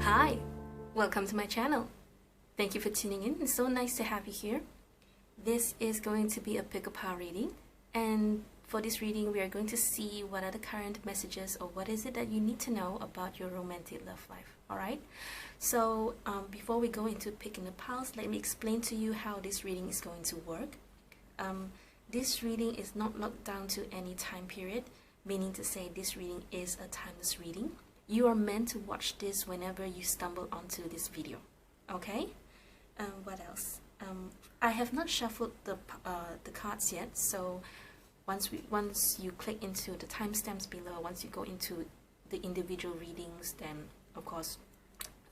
Hi, welcome to my channel. Thank you for tuning in. It's so nice to have you here. This is going to be a pick-a-pile reading, and for this reading we are going to see what are the current messages or what is it that you need to know about your romantic love life. Alright, so before we go into picking the piles, let me explain to you how this reading is going to work. This reading is not locked down to any time period, meaning to say this reading is a timeless reading. You are meant to watch this whenever you stumble onto this video. Okay? What else? I have not shuffled the cards yet, so once you click into the timestamps below, once you go into the individual readings, then of course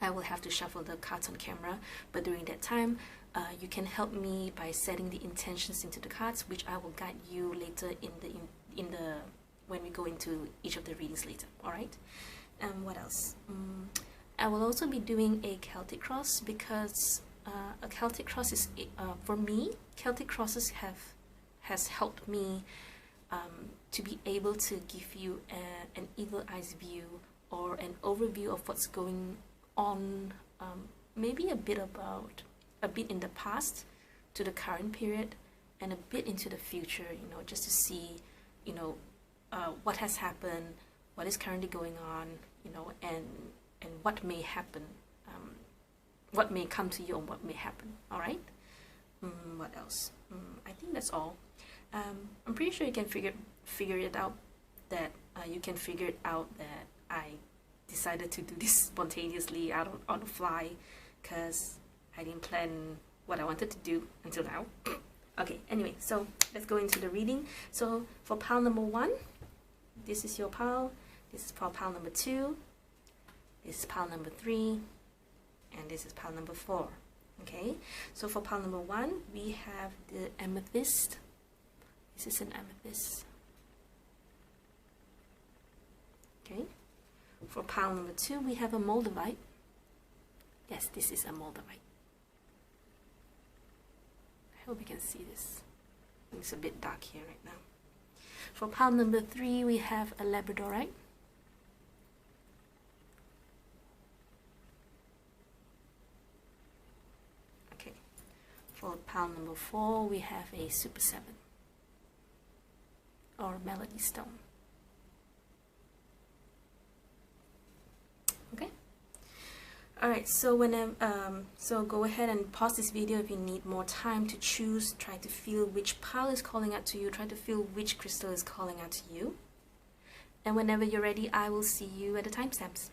I will have to shuffle the cards on camera. But during that time, you can help me by setting the intentions into the cards, which I will guide you later in the when we go into each of the readings later. All right. What else? I will also be doing a Celtic cross because a Celtic cross is for me. Celtic crosses has helped me to be able to give you an eagle eyes view or an overview of what's going on, maybe a bit in the past to the current period and a bit into the future, you know, just to see, you know, what has happened, what is currently going on, you know, and what may happen, what may come to you and what may happen. All right. What else? I think that's all. I'm pretty sure you can figure it out that I decided to do this spontaneously on the fly because I didn't plan what I wanted to do until now. Okay, anyway, so let's go into the reading. So for pile number 1, this is your pile. This is for pile number 2. This is pile number 3. And this is pile number 4. Okay, so for pile number 1, we have the amethyst. This is an amethyst. Okay. For pile number 2, we have a moldavite. Yes, this is a moldavite. I hope you can see this. It's a bit dark here right now. For pile number 3, we have a labradorite. Okay. For pile number 4, we have a super 7 or melody stone. Okay. Alright, so so go ahead and pause this video if you need more time to choose. Try to feel which pile is calling out to you. Try to feel which crystal is calling out to you. And whenever you're ready, I will see you at the timestamps.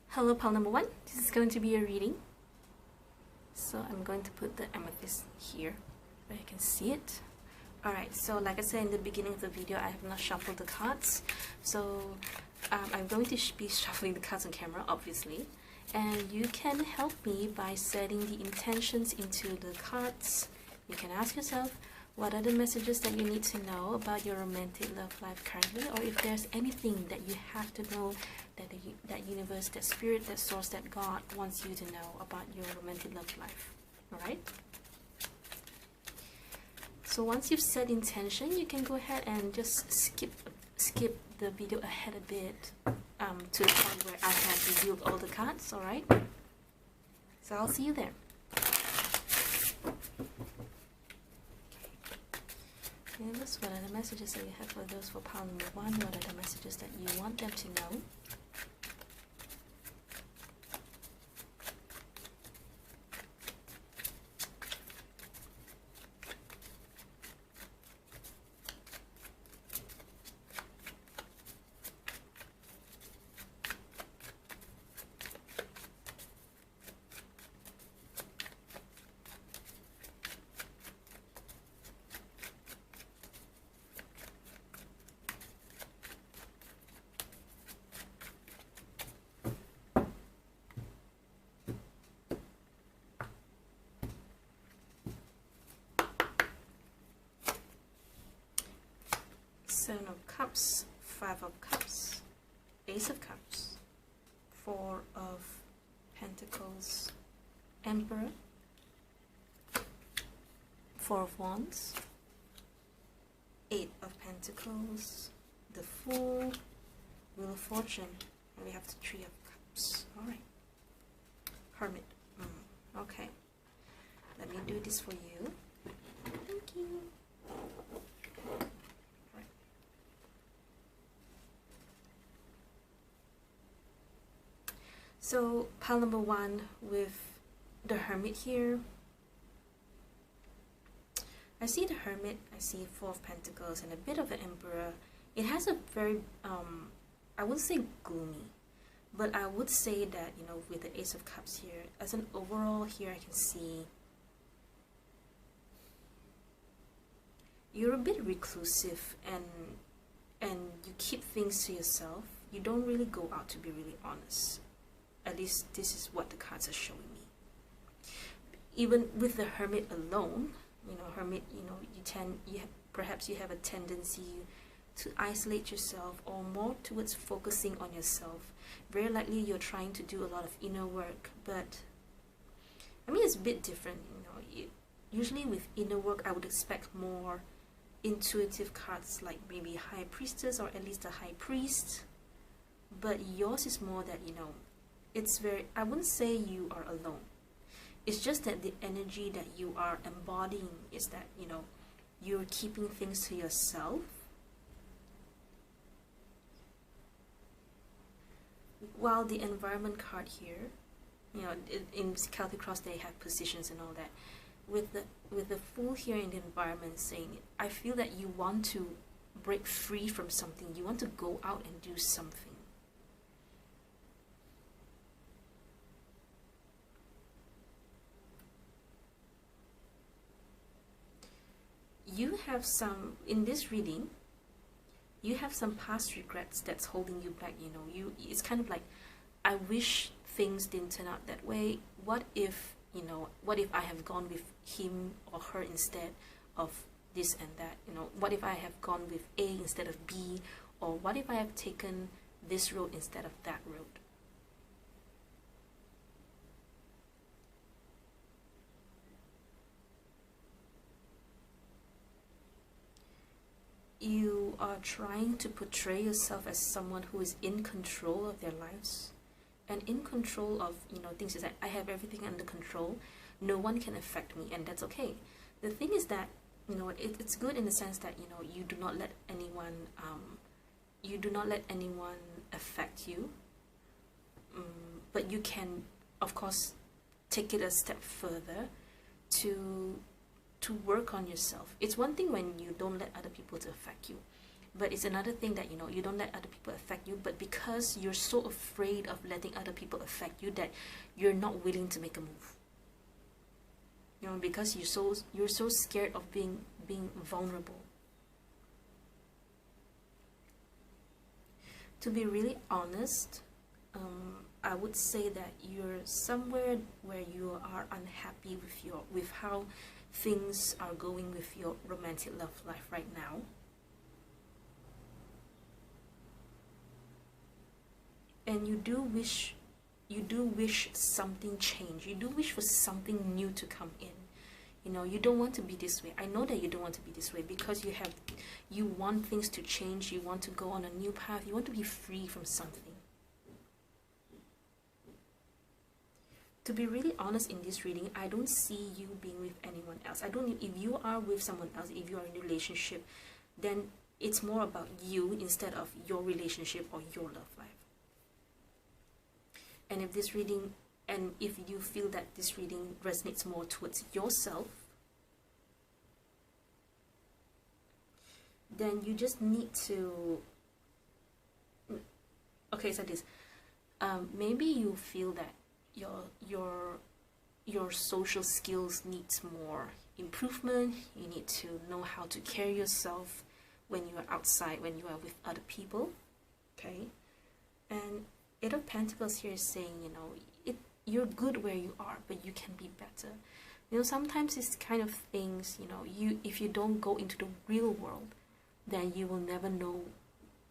Hello, pile number 1. This is going to be a reading. So I'm going to put the amethyst here where you can see it. Alright, so like I said in the beginning of the video, I have not shuffled the cards. So I'm going to be shuffling the cards on camera, obviously. And you can help me by setting the intentions into the cards. You can ask yourself, what are the messages that you need to know about your romantic love life currently? Or if there's anything that you have to know that universe, that spirit, that source, that God wants you to know about your romantic love life. Alright? So once you've set intention, you can go ahead and just skip the video ahead a bit to the point where I have revealed all the cards. Alright? So I'll see you there. Okay, what are the messages that you have for those for pile number 1? What are the messages that you want them to know? Seven of Cups, 5 of Cups, Ace of Cups, 4 of Pentacles, Emperor, 4 of Wands, 8 of Pentacles, the Fool, Wheel of Fortune, And we have the Three of Cups. All right. Hermit. Okay. Let me do this for you. Thank you. Right. So pile number 1 with the Hermit here. I see the Hermit, I see Four of Pentacles and a bit of an Emperor. It has a very, I wouldn't say gloomy, but I would say that, you know, with the Ace of Cups here, as an overall here I can see you're a bit reclusive and you keep things to yourself. You don't really go out, to be really honest. At least this is what the cards are showing me. Even with the Hermit alone, you know, Hermit, you know, perhaps you have a tendency to isolate yourself, or more towards focusing on yourself. Very likely you're trying to do a lot of inner work, but I mean, it's a bit different, you know. Usually with inner work, I would expect more intuitive cards, like maybe High Priestess or at least a High Priest. But yours is more that, you know, it's very, I wouldn't say you are alone. It's just that the energy that you are embodying is that, you know, you're keeping things to yourself. While the Environment card here, you know, in Celtic Cross they have positions and all that. With the Fool here in the Environment saying, I feel that you want to break free from something. You want to go out and do something. You have some, in this reading, you have some past regrets that's holding you back, you know. It's kind of like, I wish things didn't turn out that way. What if, you know, what if I have gone with him or her instead of this and that, you know? What if I have gone with A instead of B? Or what if I have taken this road instead of that road? You are trying to portray yourself as someone who is in control of their lives and in control of, you know, things. Is that I have everything under control, no one can affect me, and that's okay. The thing is that, you know, it's good in the sense that, you know, you do not let anyone affect you, but you can, of course, take it a step further to work on yourself. It's one thing when you don't let other people to affect you, but it's another thing that, you know, you don't let other people affect you, but because you're so afraid of letting other people affect you that you're not willing to make a move. You know, because you're so scared of being vulnerable. To be really honest, I would say that you're somewhere where you are unhappy with how things are going with your romantic love life right now. And you do wish something changed. You do wish for something new to come in. You know, you don't want to be this way. I know that you don't want to be this way because you want things to change. You want to go on a new path. You want to be free from something. To be really honest, in this reading, I don't see you being with anyone else. If you are with someone else, if you are in a relationship, then it's more about you instead of your relationship or your love life. And if you feel that this reading resonates more towards yourself, then you just need to, okay, so this, maybe you feel that your social skills needs more improvement. You need to know how to carry yourself when you are outside, when you are with other people, okay? And Eight of Pentacles here is saying, you know, you're good where you are, but you can be better. You know, sometimes it's kind of things, you know, if you don't go into the real world, then you will never know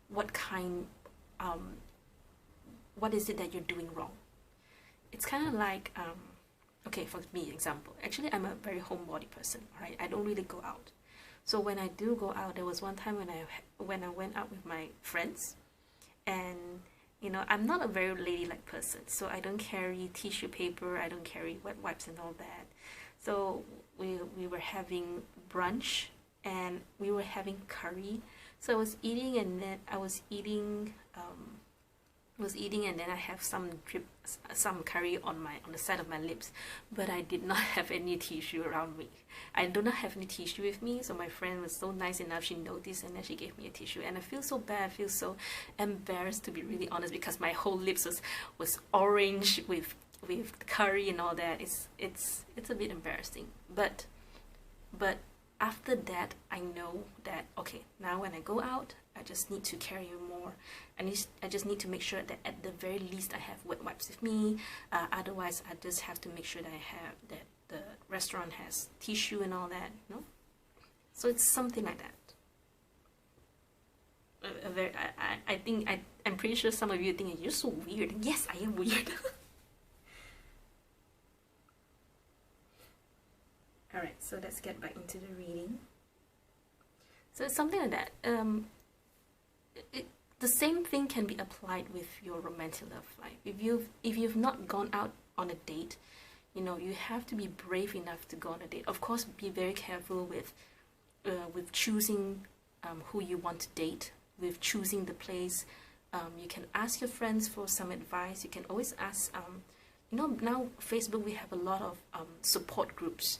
what is it that you're doing wrong. It's kind of like, okay, for me, example, actually I'm a very homebody person, right? I don't really go out. So when I do go out, there was one time when I went out with my friends, and you know, I'm not a very ladylike person, so I don't carry tissue paper, I don't carry wet wipes and all that. So we were having brunch and we were having curry. So I was eating, and then I was eating and then I have some curry on the side of my lips, but I did not have any tissue around me. I do not have any tissue with me, so my friend was so nice enough, she noticed, and then she gave me a tissue. And I feel so bad, I feel so embarrassed, to be really honest, because my whole lips was orange with curry and all that. It's a bit embarrassing, but after that, I know that, okay, now when I go out, I just need to carry more. I just need to make sure that at the very least I have wet wipes with me. Otherwise, I just have to make sure that the restaurant has tissue and all that. No, so it's something like that. I'm pretty sure some of you are thinking, you're so weird. Yes, I am weird. Alright, so let's get back into the reading. So it's something like that. The same thing can be applied with your romantic love life. If you've not gone out on a date, you know, you have to be brave enough to go on a date. Of course, be very careful with choosing who you want to date, with choosing the place. You can ask your friends for some advice. You can always ask. You know, now Facebook, we have a lot of support groups.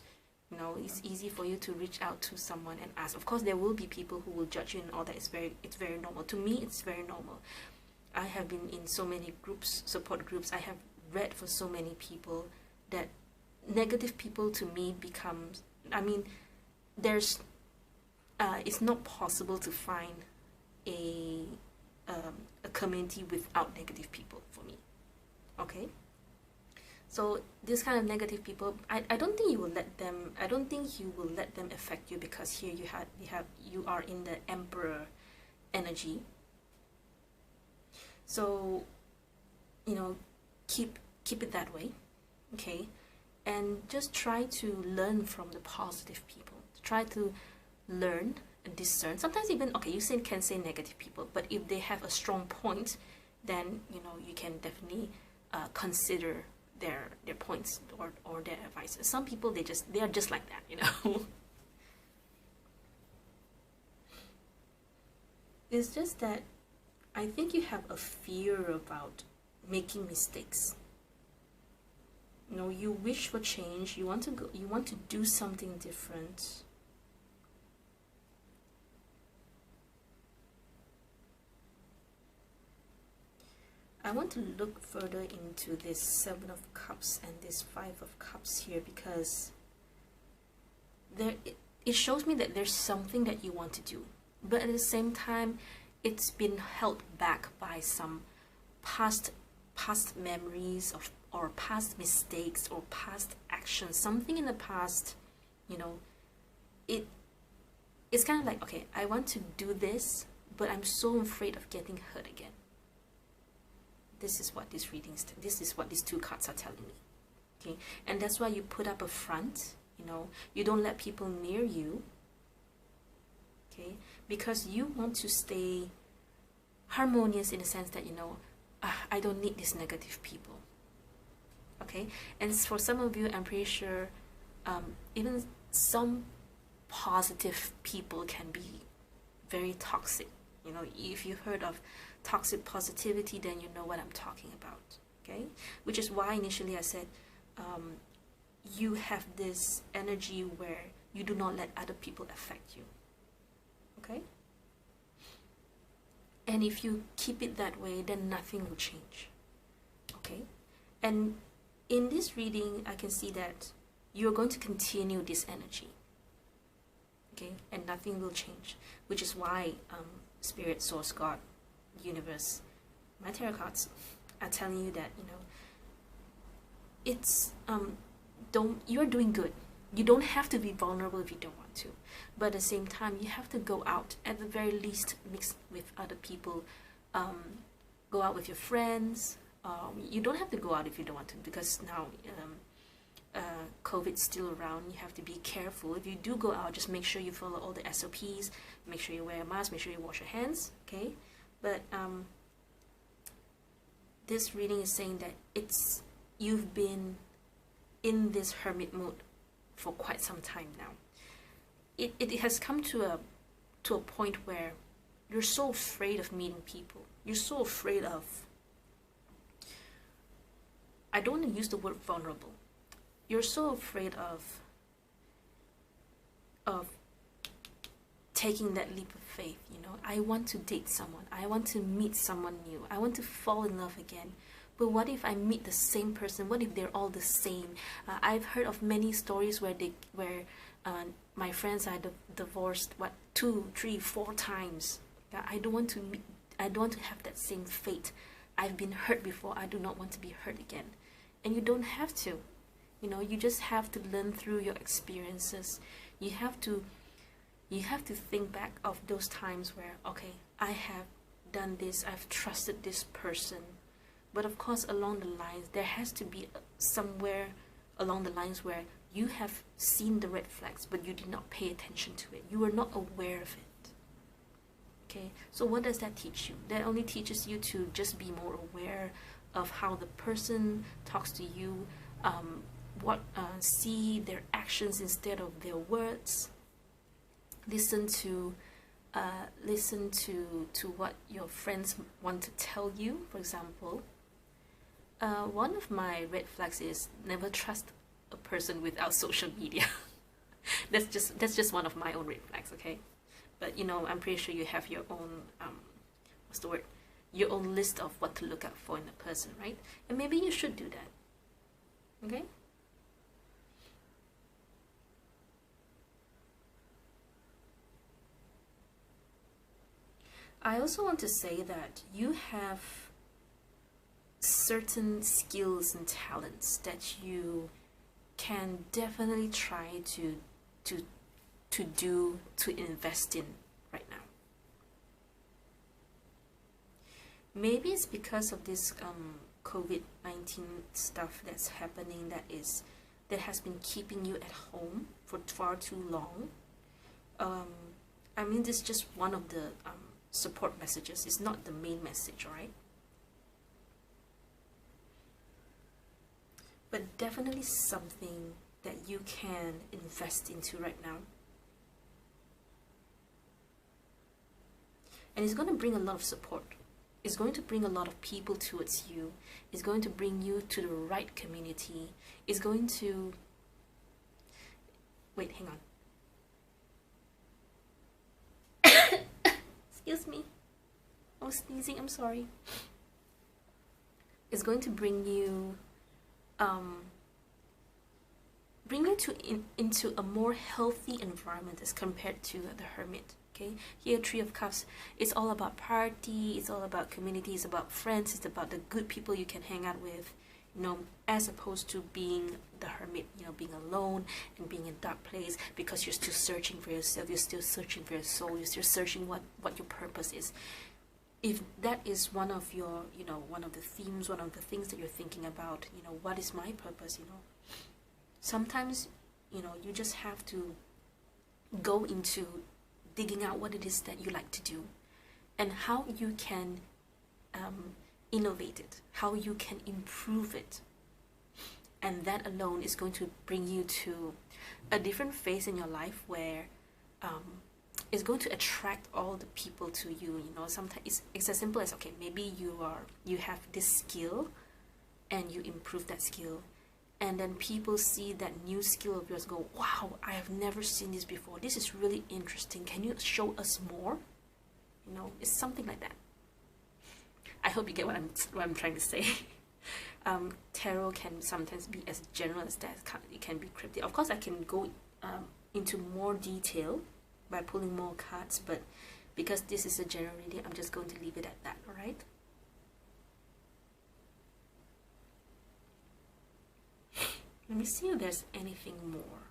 You know, it's easy for you to reach out to someone and ask. Of course, there will be people who will judge you and all that. It's very normal. To me, it's very normal. I have been in so many groups, support groups. I have read for so many people that negative people to me becomes, I mean, it's not possible to find a community without negative people for me. Okay? So this kind of negative people, I don't think you will let them. I don't think you will let them affect you, because here you are in the Emperor energy. So, you know, keep it that way, okay? And just try to learn from the positive people. Try to learn and discern. Sometimes even, okay, you can say negative people, but if they have a strong point, then you know you can definitely consider their points or their advice. Some people, they are just like that, you know. It's just that I think you have a fear about making mistakes. You know, you wish for change, you want to do something different. I want to look further into this 7 of Cups and this 5 of Cups here, because it shows me that there's something that you want to do, but at the same time it's been held back by some past memories or past mistakes or past actions, something in the past. You know, it's kind of like, okay, I want to do this, but I'm so afraid of getting hurt again. This is what this is what these 2 cards are telling me. Okay, and that's why you put up a front. You know, you don't let people near you. Okay, because you want to stay harmonious in the sense that, you know, I don't need these negative people. Okay, and for some of you, I'm pretty sure even some positive people can be very toxic. You know, if you've heard of toxic positivity, then you know what I'm talking about. Okay, which is why initially I said you have this energy where you do not let other people affect you. Okay, and if you keep it that way, then nothing will change. Okay, and in this reading I can see that you're going to continue this energy. Okay, and nothing will change, which is why Spirit, Source, God, Universe, my tarot cards are telling you that, you know, it's you're doing good. You don't have to be vulnerable if you don't want to, but at the same time you have to go out, at the very least mix with other people, go out with your friends. You don't have to go out if you don't want to, because now COVID's still around. You have to be careful. If you do go out, just make sure you follow all the SOPs, make sure you wear a mask, make sure you wash your hands. Okay, but this reading is saying that you've been in this hermit mode for quite some time now. It has come to a point where you're so afraid of meeting people. You're so afraid of, I don't want to use the word vulnerable. You're so afraid of taking that leap of faith, you know. I want to date someone. I want to meet someone new. I want to fall in love again. But what if I meet the same person? What if they're all the same? I've heard of many stories where my friends are divorced 2, 3, 4 times. I don't want to have that same fate. I've been hurt before. I do not want to be hurt again. And you don't have to. You know, you just have to learn through your experiences. You have to think back of those times where, okay, I have done this, I've trusted this person. But of course, along the lines, there has to be somewhere along the lines where you have seen the red flags, but you did not pay attention to it. You were not aware of it. Okay, so what does that teach you? That only teaches you to just be more aware of how the person talks to you, see their actions instead of their words. Listen to what your friends want to tell you. For example, one of my red flags is never trust a person without social media. that's just one of my own red flags, okay? But you know, I'm pretty sure you have your own your own list of what to look out for in a person, right? And maybe you should do that. Okay? I also want to say that you have certain skills and talents that you can definitely try to invest in right now. Maybe it's because of this COVID-19 stuff that's happening that has been keeping you at home for far too long. I mean, this is just one of the support messages. It's not the main message, alright? But definitely something that you can invest into right now. And it's going to bring a lot of support. It's going to bring a lot of people towards you. It's going to bring you to the right community. It's going to... Wait, hang on. Excuse me. I was sneezing, I'm sorry. It's going to bring you into a more healthy environment as compared to the Hermit. Okay, here Three of Cups, it's all about party, it's all about community, it's about friends, it's about the good people you can hang out with, you know, as opposed to being the Hermit, you know, being alone and being in a dark place because you're still searching for yourself, you're still searching for your soul, you're still searching what your purpose is. If that is one of your, you know, one of the themes, one of the things that you're thinking about, you know, what is my purpose, you know, sometimes, you know, you just have to go into digging out what it is that you like to do and how you can innovate it, how you can improve it. And that alone is going to bring you to a different phase in your life where it's going to attract all the people to you. You know, sometimes it's as simple as, okay, maybe you have this skill and you improve that skill, and then people see that new skill of yours, go, wow, I have never seen this before, this is really interesting, can you show us more? You know, it's something like that. I hope you get what I'm trying to say. Tarot can sometimes be as general as that. It can be cryptic. Of course, I can go into more detail by pulling more cards, but because this is a general reading, I'm just going to leave it at that, alright? Let me see if there's anything more.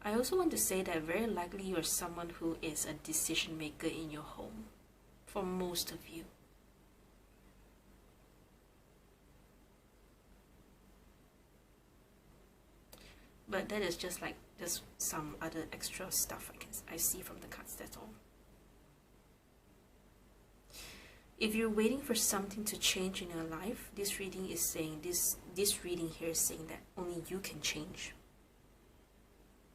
I also want to say that very likely you're someone who is a decision maker in your home, for most of you. But that is just like, there's some other extra stuff I see from the cards, that's all. If you're waiting for something to change in your life, this reading is saying, this reading here is saying that only you can change.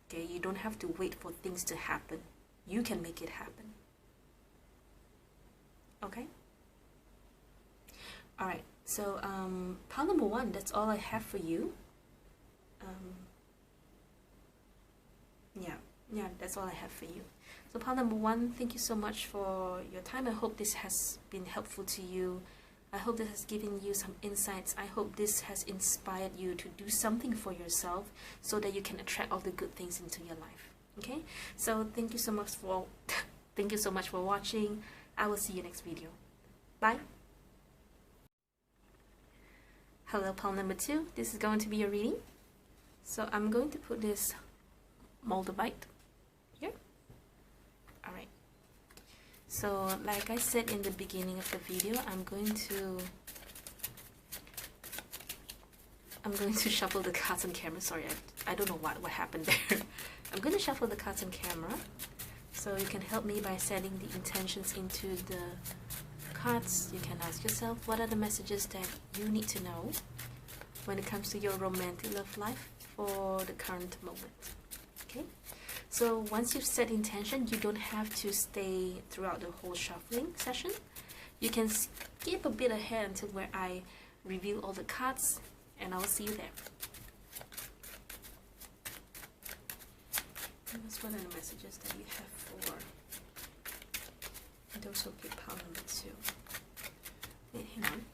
Okay, you don't have to wait for things to happen. You can make it happen. Okay? Alright, so pile number 1, that's all I have for you. Yeah, that's all I have for you. So pile number 1, thank you so much for your time. I hope this has been helpful to you. I hope this has given you some insights. I hope this has inspired you to do something for yourself so that you can attract all the good things into your life. Okay? So thank you so much for thank you so much for watching. I will see you next video. Bye. Hello, pile number 2. This is going to be your reading. So I'm going to put this moldavite here. Alright. So like I said in the beginning of the video, I'm going to shuffle the cards on camera. Sorry, I don't know what happened there. I'm going to shuffle the cards on camera so you can help me by setting the intentions into the cards. You can ask yourself, what are the messages that you need to know when it comes to your romantic love life for the current moment. Okay, so once you've set intention, you don't have to stay throughout the whole shuffling session. You can skip a bit ahead until where I reveal all the cards, and I'll see you there. What are the messages that you have for those who pick pile number 2? Wait, hang on.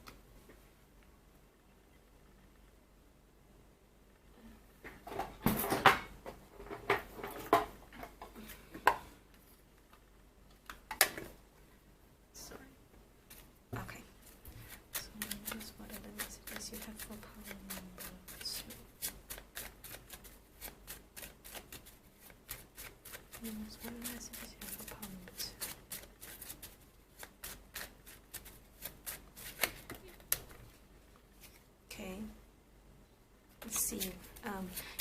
Okay, let's see.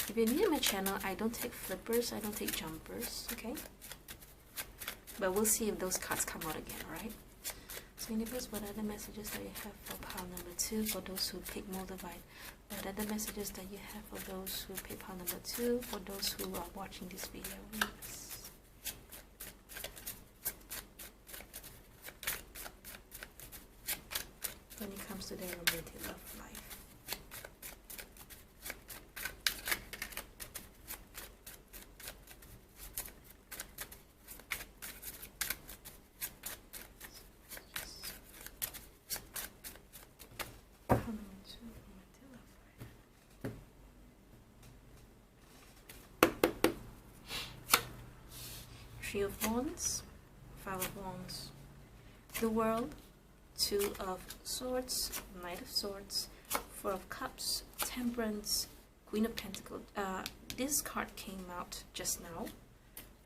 If you're new to my channel, I don't take flippers, I don't take jumpers, okay? But we'll see if those cards come out again, alright? So universe, what are the messages that you have for pile number 2 for those who pick moldavite? What are the messages that you have for those who pick pile number 2 for those who are watching this video? Yes. When it comes to their romantic love life. Three of Wands, 5 of Wands, the World, 2 of Swords, Knight of Swords, 4 of Cups, Temperance, Queen of Pentacles. This card came out just now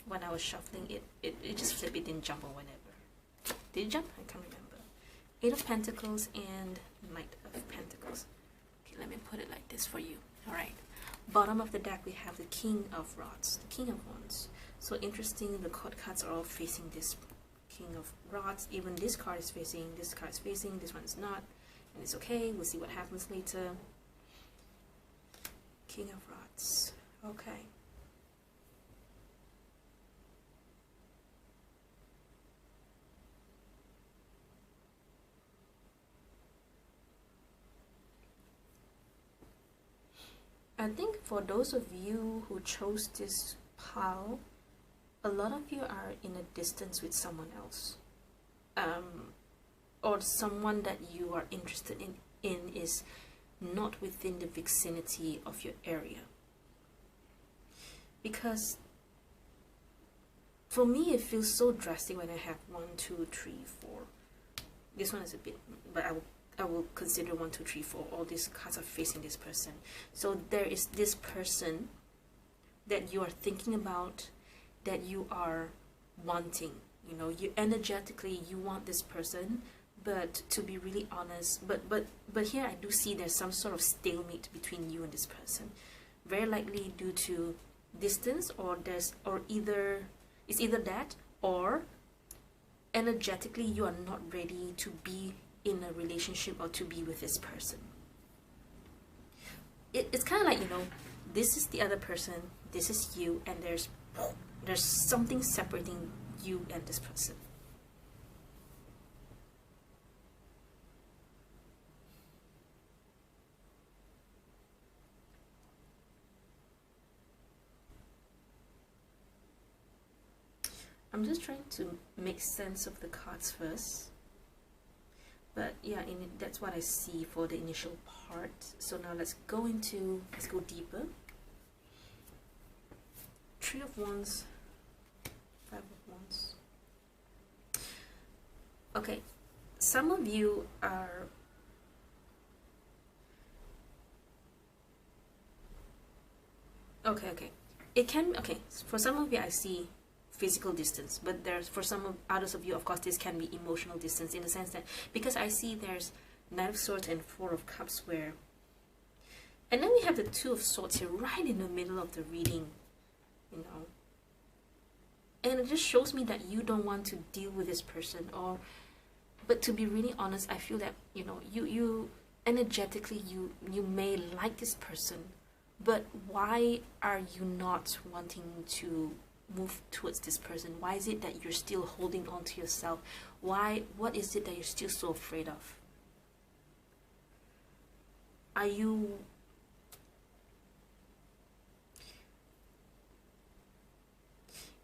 when I was shuffling it. It just flipped, it didn't jump or whatever. Did it jump? I can't remember. 8 of Pentacles and Knight of Pentacles. Okay, let me put it like this for you. Alright. Bottom of the deck we have the King of Rods, the King of Wands. So interesting, the court cards are all facing this King of Rods. Even this card is facing, this card is facing, this one's not. And it's okay, we'll see what happens later. King of Rods. Okay. I think for those of you who chose this pile, a lot of you are in a distance with someone else, or someone that you are interested in is not within the vicinity of your area. Because for me it feels so drastic when I have 1, 2, 3, 4. This one is a bit, but I will consider 1, 2, 3, 4. All these cards are facing this person. So there is this person that you are thinking about, that you are wanting. You know, you energetically you want this person, but to be really honest, but here I do see there's some sort of stalemate between you and this person. Very likely due to distance, or it's either that, or energetically you are not ready to be in a relationship or to be with this person. It's kind of like, you know, this is the other person, this is you, and there's something separating you and this person. I'm just trying to make sense of the cards first. But yeah, that's what I see for the initial part. So now let's go deeper. Three of Wands, Five of Wands. Okay, some of you are okay. It can, okay, for some of you I see physical distance, but there's, for some of others of you, of course, this can be emotional distance, in the sense that, because I see there's Knight of Swords and Four of Cups, where, and then we have the Two of Swords here right in the middle of the reading, you know, and it just shows me that you don't want to deal with this person. Or, but to be really honest, I feel that, you know, you energetically you may like this person, but why are you not wanting to move towards this person? Why is it that you're still holding on to yourself? What is it that you're still so afraid of? Are you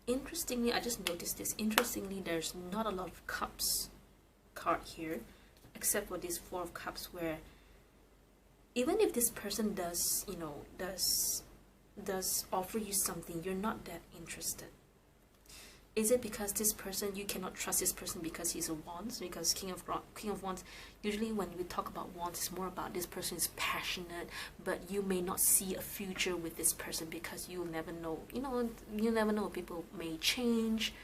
interestingly, I just noticed this, interestingly, there's not a lot of cups card here, except for this Four of Cups, where even if this person does, you know, does offer you something, you're not that interested. Is it because this person, you cannot trust this person because he's a Wands? Because King of Wands, usually when we talk about Wands, it's more about this person is passionate, but you may not see a future with this person because you'll never know. You know, you never know. People may change,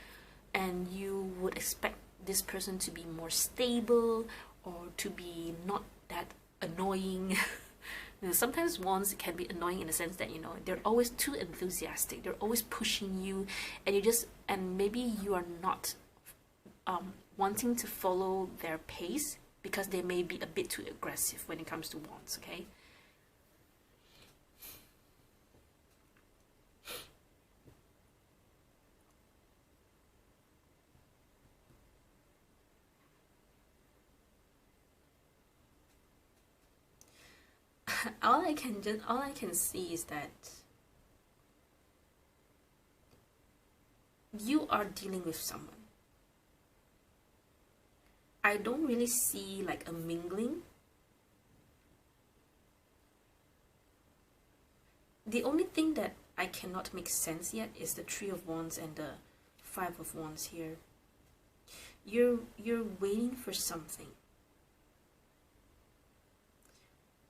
and you would expect this person to be more stable or to be not that annoying. You know, sometimes Wands can be annoying in the sense that, you know, they're always too enthusiastic, they're always pushing you, and maybe you are not wanting to follow their pace because they may be a bit too aggressive when it comes to Wands, okay? all I can see is that you are dealing with someone. I don't really see like a mingling. The only thing that I cannot make sense yet is the Three of Wands and the Five of Wands here. You're waiting for something,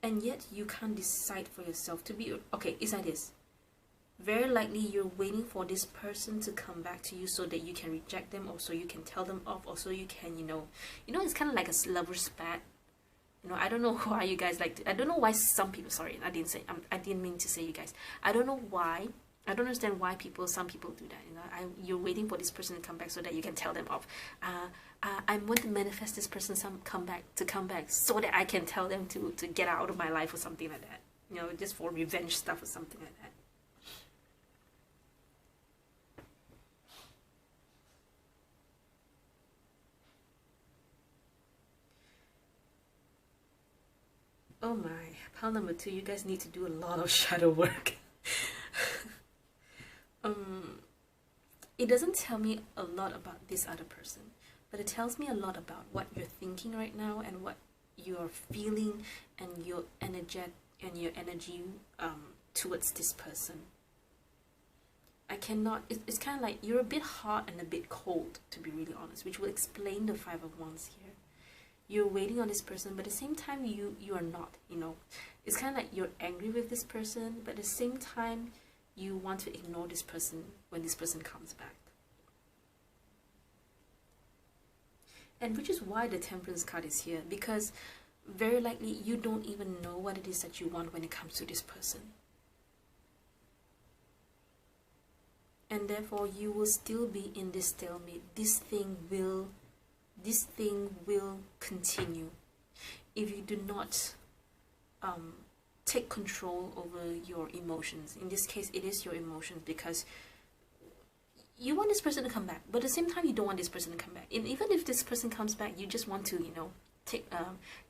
and yet you can't decide for yourself to be okay. It's like this. Very likely you're waiting for this person to come back to you so that you can reject them, or so you can tell them off, or so you can, you know, it's kind of like a lover's spat. You know, I don't know why you guys like to, I don't know why some people, sorry, I didn't mean to say you guys. I don't know why. I don't understand why some people do that. You know, you're waiting for this person to come back so that you can tell them off. I want to manifest this person to come back so that I can tell them to get out of my life or something like that. You know, just for revenge stuff or something like that. Oh my, pile number 2, you guys need to do a lot of shadow work. It doesn't tell me a lot about this other person, but it tells me a lot about what you're thinking right now and what you're feeling and your energy towards this person. It's kind of like you're a bit hot and a bit cold, to be really honest, which will explain the Five of Wands here. You're waiting on this person, but at the same time you are not, you know. It's kind of like you're angry with this person, but at the same time you want to ignore this person when this person comes back. And which is why the Temperance card is here, because very likely you don't even know what it is that you want when it comes to this person. And therefore you will still be in this stalemate. This thing will this thing will continue if you do not take control over your emotions. In this case, it is your emotions, because you want this person to come back, but at the same time you don't want this person to come back. And even if this person comes back, you just want to, you know,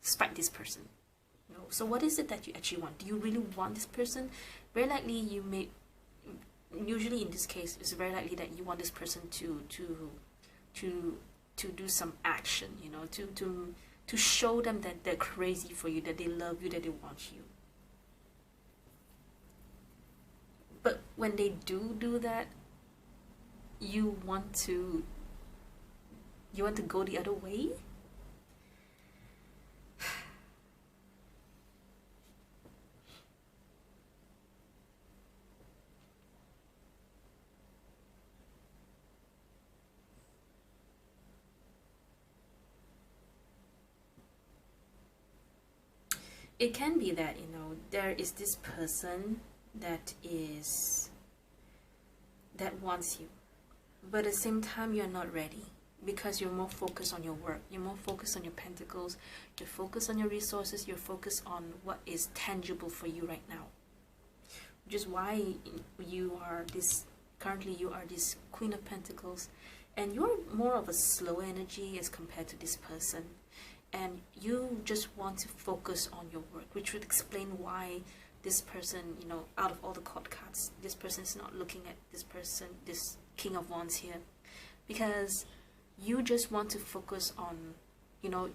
spite this person. You know, so what is it that you actually want? Do you really want this person? Very likely you may, usually in this case, it's very likely that you want this person to do some action, you know, to show them that they're crazy for you, that they love you, that they want you. But when they do that, you want to go the other way. It can be that, you know, there is this person that wants you, but at the same time you're not ready, because you're more focused on your work, you're more focused on your pentacles, you're focused on your resources, you're focused on what is tangible for you right now, which is why you are this, currently you are this Queen of Pentacles, and you're more of a slow energy as compared to this person. And you just want to focus on your work, which would explain why this person, you know, out of all the court cards, this person is not looking at this person, this King of Wands here, because you just want to focus on, you know,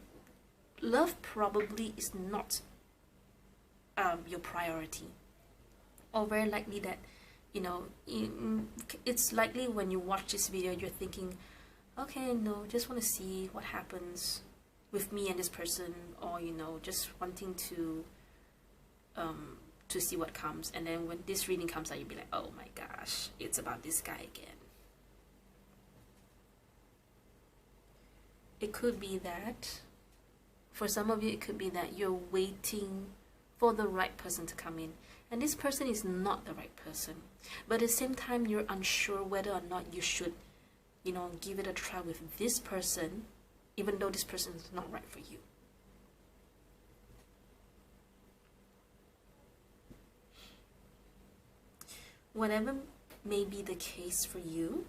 love probably is not your priority, or very likely that, you know, it's likely when you watch this video, you're thinking, okay, no, just want to see what happens with me and this person, or, you know, just wanting to see what comes. And then when this reading comes out, you'll be like, oh my gosh, it's about this guy again. It could be that, for some of you, it could be that you're waiting for the right person to come in, and this person is not the right person, but at the same time you're unsure whether or not you should, you know, give it a try with this person, even though this person is not right for you. Whatever may be the case for you,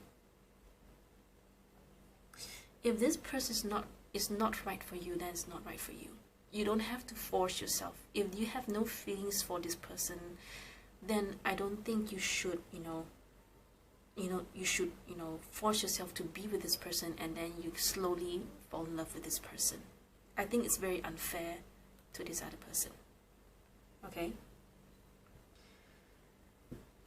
if this person is not right for you, then it's not right for you. You don't have to force yourself. If you have no feelings for this person, then I don't think you should, you should force yourself to be with this person, and then you slowly fall in love with this person. I think it's very unfair to this other person. Okay?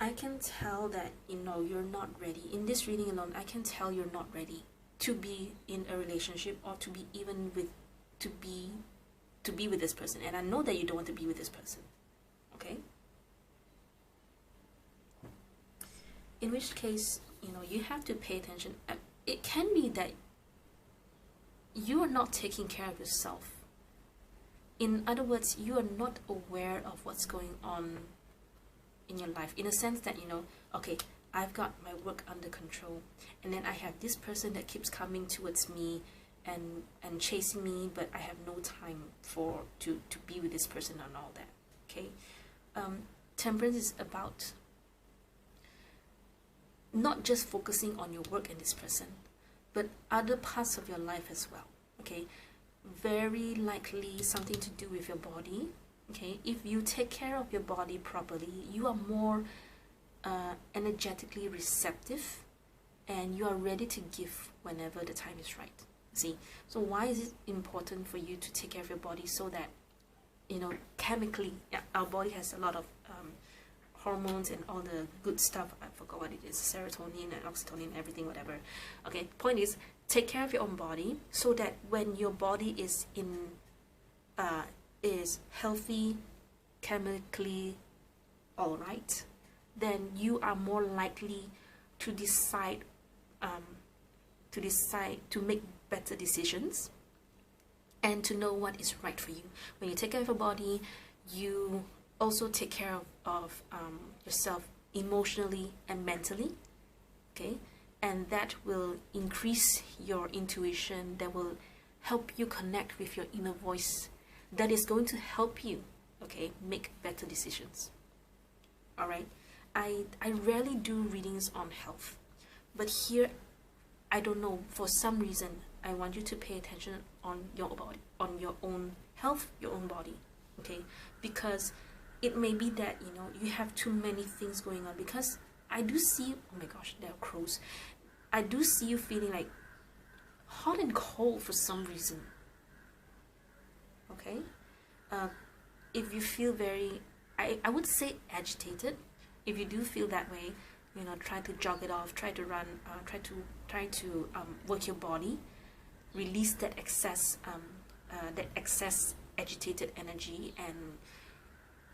I can tell that, you're not ready. In this reading alone, I can tell you're not ready to be in a relationship, or to be even with, to be with this person. And I know that you don't want to be with this person. Okay? In which case, you have to pay attention. It can be that you are not taking care of yourself. In other words, you are not aware of what's going on in your life, in a sense that, okay, I've got my work under control, and then I have this person that keeps coming towards me and chasing me, but I have no time to be with this person and all that. Okay? Temperance is about not just focusing on your work and this person, but other parts of your life as well. Okay? Very likely something to do with your body. Okay? If you take care of your body properly, you are more energetically receptive, and you are ready to give whenever the time is right. See? So why is it important for you to take care of your body? So that, chemically, our body has a lot of hormones and all the good stuff. I forgot what it is. Serotonin and oxytocin, everything, whatever. Okay, point is, take care of your own body, so that when your body is is healthy, chemically all right, then you are more likely to decide to make better decisions, and to know what is right for you. When you take care of your body, you also take care of yourself emotionally and mentally. Okay, and that will increase your intuition, that will help you connect with your inner voice that is going to help you, okay, make better decisions. All right, I rarely do readings on health, but here, I don't know, for some reason I want you to pay attention on your body, on your own health, your own body, okay? Because it may be that, you know, you have too many things going on. Because I do see, oh my gosh, there are crows. I do see you feeling like hot and cold for some reason, okay? If you feel very, I would say agitated. If you do feel that way, you know, try to jog it off, try to run, try to work your body, release that excess agitated energy, and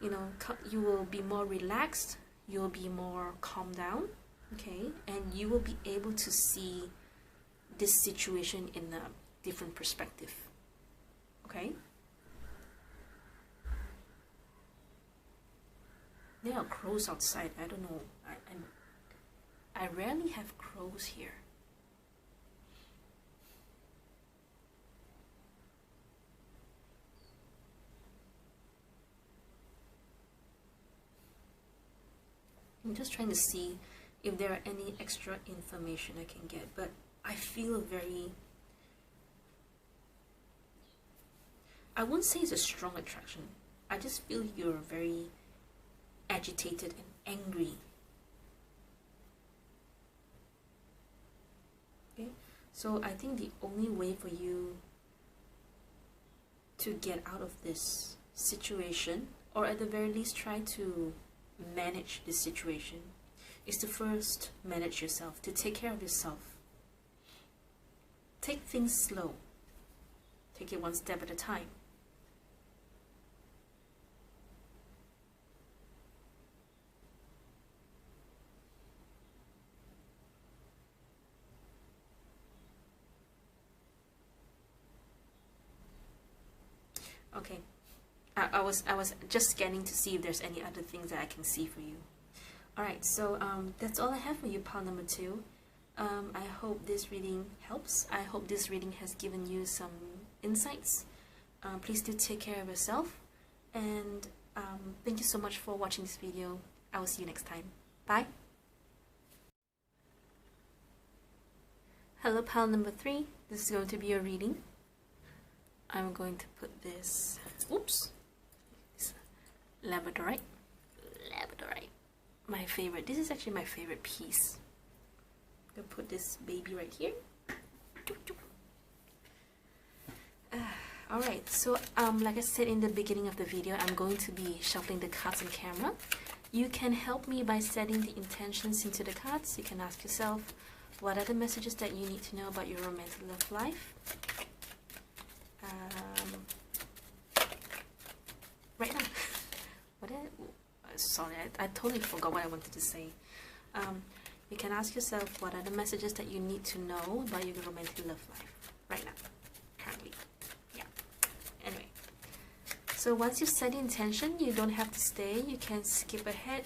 you know, you will be more relaxed, you will be more calmed down, okay, and you will be able to see this situation in a different perspective, okay? There are crows outside. I don't know. I rarely have crows here. I'm just trying to see if there are any extra information I can get, but I feel very, I won't say it's a strong attraction. I just feel you're very agitated and angry. Okay, so I think the only way for you to get out of this situation, or at the very least try to manage this situation, is to first manage yourself, to take care of yourself. Take things slow. Take it one step at a time. Okay, I was just scanning to see if there's any other things that I can see for you. Alright, so that's all I have for you, pile number 2. I hope this reading helps. I hope this reading has given you some insights. Please do take care of yourself, and thank you so much for watching this video. I will see you next time. Bye! Hello, pile number 3. This is going to be your reading. I'm going to put this, oops, labradorite, my favorite. This is actually my favorite piece. I'm going to put this baby right here. Alright, so like I said in the beginning of the video, I'm going to be shuffling the cards on camera. You can help me by setting the intentions into the cards. You can ask yourself, what are the messages that you need to know about your romantic love life? Right now, sorry, I totally forgot what I wanted to say. You can ask yourself, what are the messages that you need to know about your romantic love life right now, currently. Yeah. Anyway, so once you set the intention, you don't have to stay. You can skip ahead.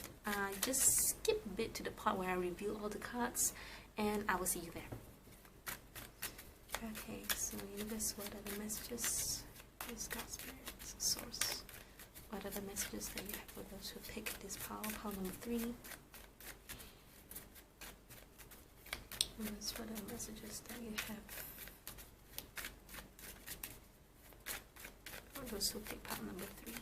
Just skip a bit to the part where I reveal all the cards, and I will see you there. Okay, so universe, what are the messages? This God's Spirit, Source. What are the messages that you have for those who pick this pile number 3? What are the messages that you have for those who pick pile number 3?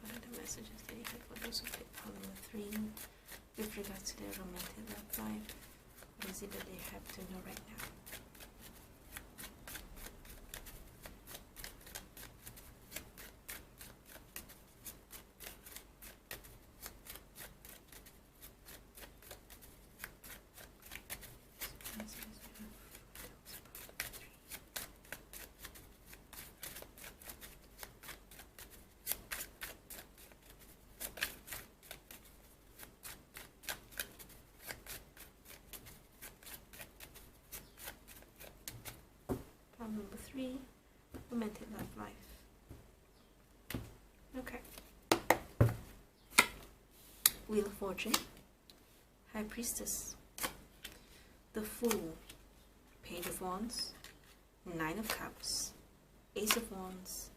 What are the messages that you have for those who pick pile number 3 with regards to their romantic love life? What is it that they have to know right now? Wheel of Fortune, High Priestess, the Fool, Page of Wands, Nine of Cups, Ace of Wands,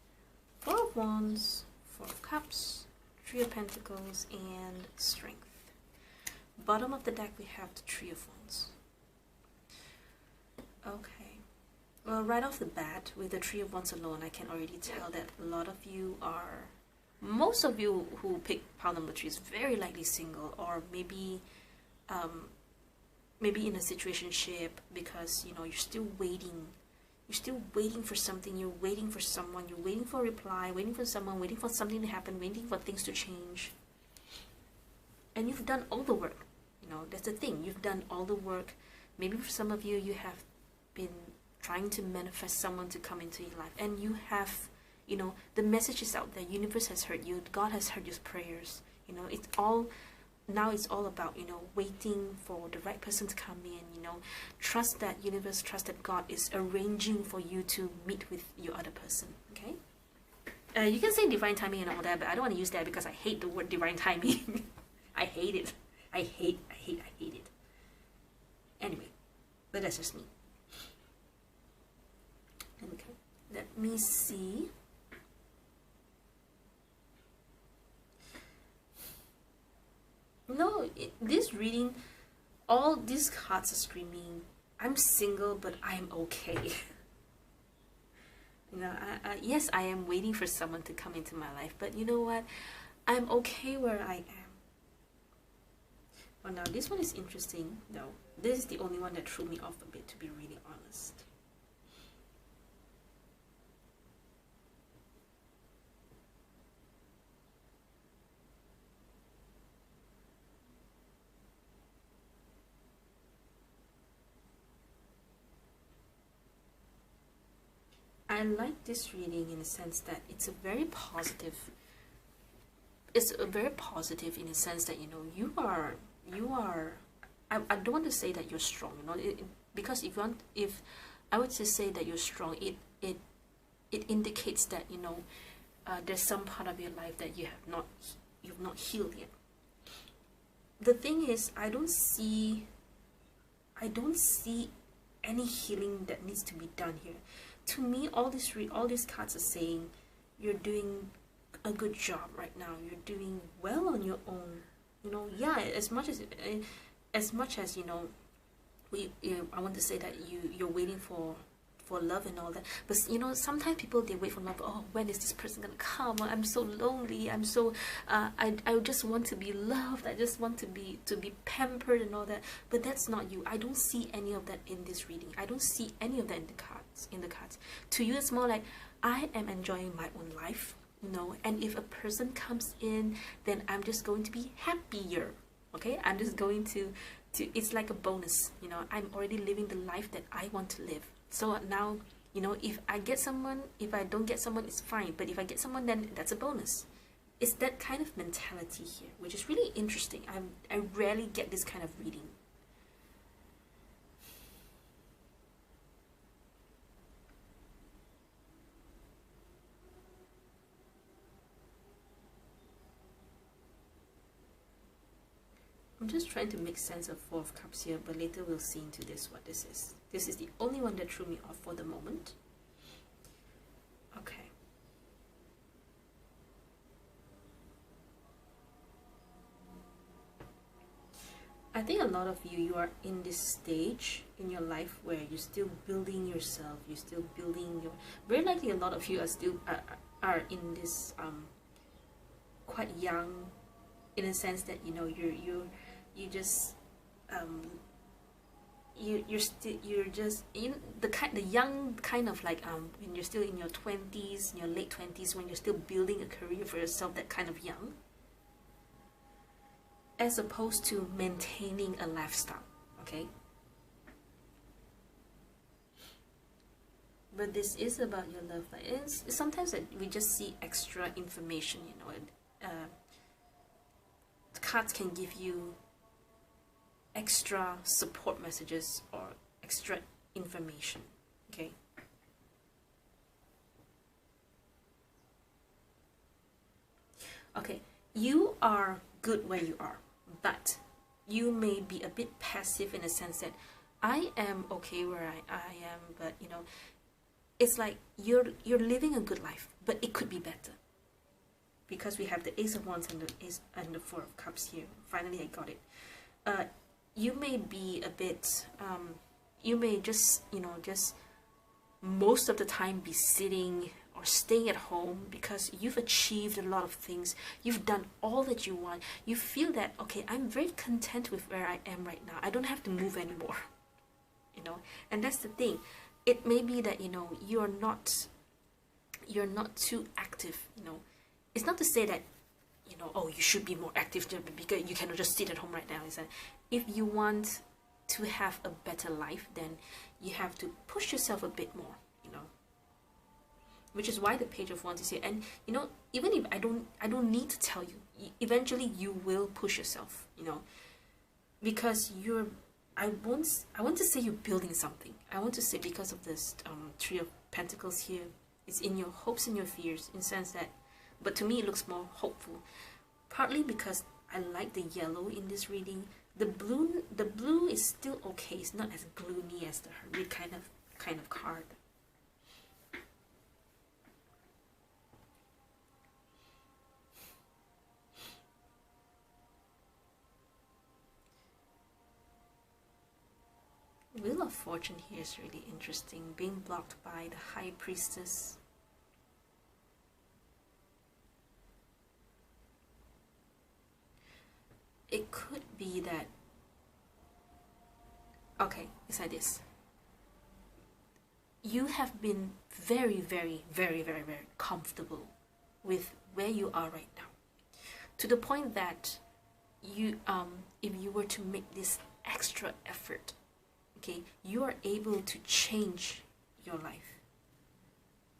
Four of Wands, Four of Cups, Three of Pentacles, and Strength. Bottom of the deck we have the Three of Wands. Okay, well, right off the bat with the Three of Wands alone, I can already tell that a lot of you are, most of you who pick pile number 3 is very likely single, or maybe maybe in a situationship, because you know you're still waiting for something, you're waiting for someone, you're waiting for a reply, waiting for someone, waiting for something to happen, waiting for things to change. And you've done all the work, you know, that's the thing, you've done all the work. Maybe for some of you, you have been trying to manifest someone to come into your life, and you have, you know, the message is out there, universe has heard you, God has heard your prayers, you know, it's all, now it's all about, you know, waiting for the right person to come in, you know, trust that universe, trust that God is arranging for you to meet with your other person, okay? You can say divine timing and all that, but I don't want to use that because I hate the word divine timing. I hate it. I hate it. Anyway, but that's just me. Okay, let me see. No, this reading, all these cards are screaming, I'm single, but I'm okay. You know, yes, I am waiting for someone to come into my life, but you know what? I'm okay where I am. Well, now this one is interesting, though. This is the only one that threw me off a bit, to be really honest. I like this reading in the sense that it's a very positive. It's a very positive in the sense that, you know, you are. I don't want to say that you're strong, you know, because if I would just say that you're strong, it indicates that, you know, there's some part of your life that you've not healed yet. The thing is, I don't see any healing that needs to be done here. To me, all these cards are saying you're doing a good job right now. You're doing well on your own. You know, yeah. As much as you know, I want to say that you're waiting for love and all that. But you know, sometimes people, they wait for love. Oh, when is this person gonna come? I'm so lonely. I'm so I just want to be loved. I just want to be pampered and all that. But that's not you. I don't see any of that in this reading. I don't see any of that in the cards. To you, it's more like I am enjoying my own life, you know. And if a person comes in, then I'm just going to be happier. Okay, I'm just going to it's like a bonus, you know. I'm already living the life that I want to live. So now, you know, if I get someone, if I don't get someone, it's fine. But if I get someone, then that's a bonus. It's that kind of mentality here, which is really interesting. I rarely get this kind of reading. I'm just trying to make sense of Four of Cups here, but later we'll see into this what this is. This is the only one that threw me off for the moment. Okay. I think a lot of you are in this stage in your life where you're still building yourself, you're still building your... Very likely a lot of you are still are in this quite young, in a sense that, you know, you just you're just in the young kind of like when you're still in your 20s, in your late 20s, when you're still building a career for yourself, that kind of young, as opposed to maintaining a lifestyle, okay? But this is about your love life. It's sometimes that we just see extra information, you know. The cards can give you extra support messages or extra information, okay? Okay, you are good where you are, but you may be a bit passive in the sense that I am okay where I am, but you know, it's like you're living a good life, but it could be better. Because we have the Ace of Wands and the Four of Cups here. Finally, I got it. You may be a bit, you may just, you know, just most of the time be sitting or staying at home because you've achieved a lot of things. You've done all that you want. You feel that, okay, I'm very content with where I am right now. I don't have to move anymore, you know. And that's the thing. It may be that, you know, you're not too active, you know. It's not to say that, you know, oh, you should be more active because you cannot just sit at home right now. It's that if you want to have a better life, then you have to push yourself a bit more, you know. Which is why the Page of Wands is here. And you know, even if I don't need to tell you, eventually you will push yourself, you know, because you're. I want to say you're building something. I want to say because of this Three of Pentacles here, it's in your hopes and your fears, in the sense that. But to me, it looks more hopeful. Partly because I like the yellow in this reading. The blue is still okay. It's not as gloomy as the Hermit kind of card. Wheel of Fortune here is really interesting. Being blocked by the High Priestess. It could be that, okay, it's like this. You have been very, very, very, very, very comfortable with where you are right now. To the point that you, if you were to make this extra effort, okay, you are able to change your life.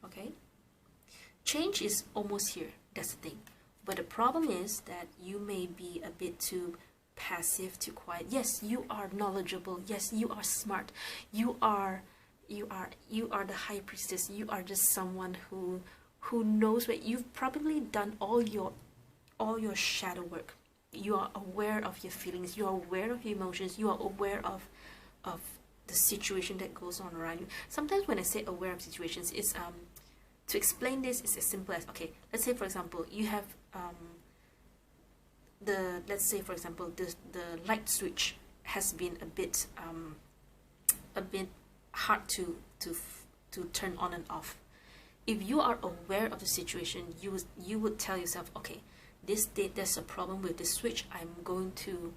Okay? Change is almost here. That's the thing. But the problem is that you may be a bit too passive, too quiet. Yes, you are knowledgeable. Yes, you are smart. You are the High Priestess. You are just someone who knows what you've probably done all your shadow work. You are aware of your feelings. You are aware of your emotions. You are aware of the situation that goes on around you. Sometimes when I say aware of situations, it's to explain this is as simple as, okay, let's say for example you have let's say for example the light switch has been a bit hard to turn on and off. If you are aware of the situation, you would tell yourself, okay, there's a problem with this switch. I'm going to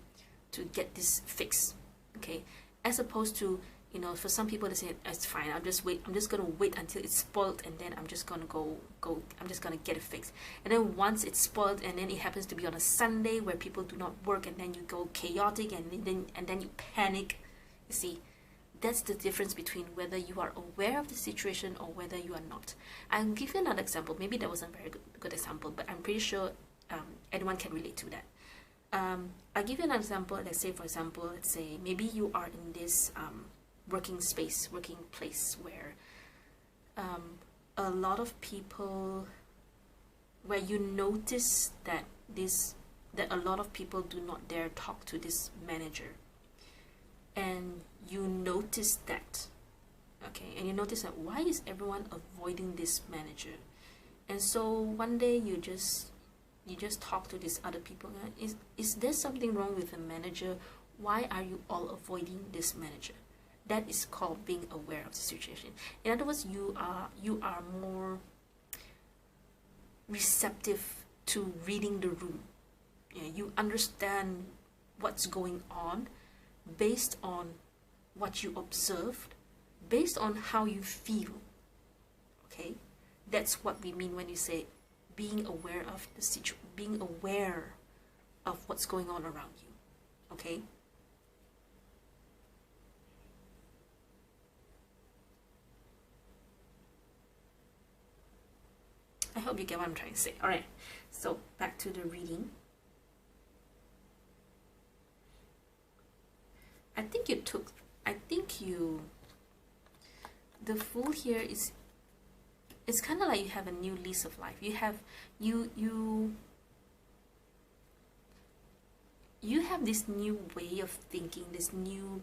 get this fixed. Okay, as opposed to, you know, for some people they say it's fine, I'm just gonna wait until it's spoiled, and then I'm just gonna I'm just gonna get it fixed. And then once it's spoiled, and then it happens to be on a Sunday where people do not work, and then you go chaotic, and then you panic. You see, that's the difference between whether you are aware of the situation or whether you are not. I'll give you another example. Maybe that wasn't a very good example, but I'm pretty sure anyone can relate to that. I'll give you an example. Let's say, for example, let's say maybe you are in this working place where a lot of people, where you notice that a lot of people do not dare talk to this manager, and you notice that, okay, and you notice that why is everyone avoiding this manager? And so one day you just talk to these other people. Is there something wrong with the manager? Why are you all avoiding this manager? That is called being aware of the situation. In other words, you are more receptive to reading the room. Yeah, you understand what's going on based on what you observed, based on how you feel. Okay, that's what we mean when you say being aware of the situation, being aware of what's going on around you. Okay. I hope you get what I'm trying to say. All right, so back to the reading. The Fool here is, it's kind of like you have a new lease of life. You have this new way of thinking, this new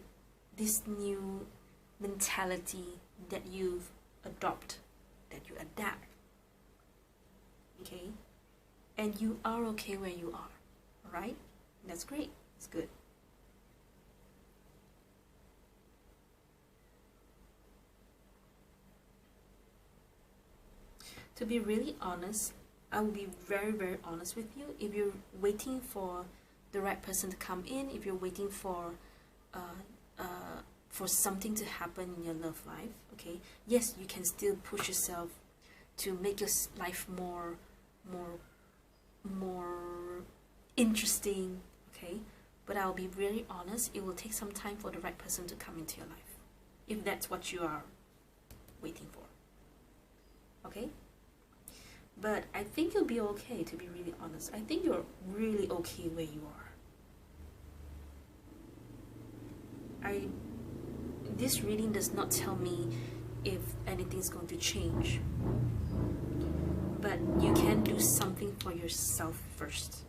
mentality that you adapt. Okay, and you are okay where you are. All right, that's great. It's good. To be really honest, I will be very, very honest with you. If you're waiting for the right person to come in, if you're waiting for something to happen in your love life, okay, yes, you can still push yourself to make your life more interesting, okay, but I'll be really honest, it will take some time for the right person to come into your life, if that's what you are waiting for, okay. But I think you'll be okay, to be really honest. I think you're really okay where you are. This reading does not tell me if anything's going to change, but you can do something for yourself first,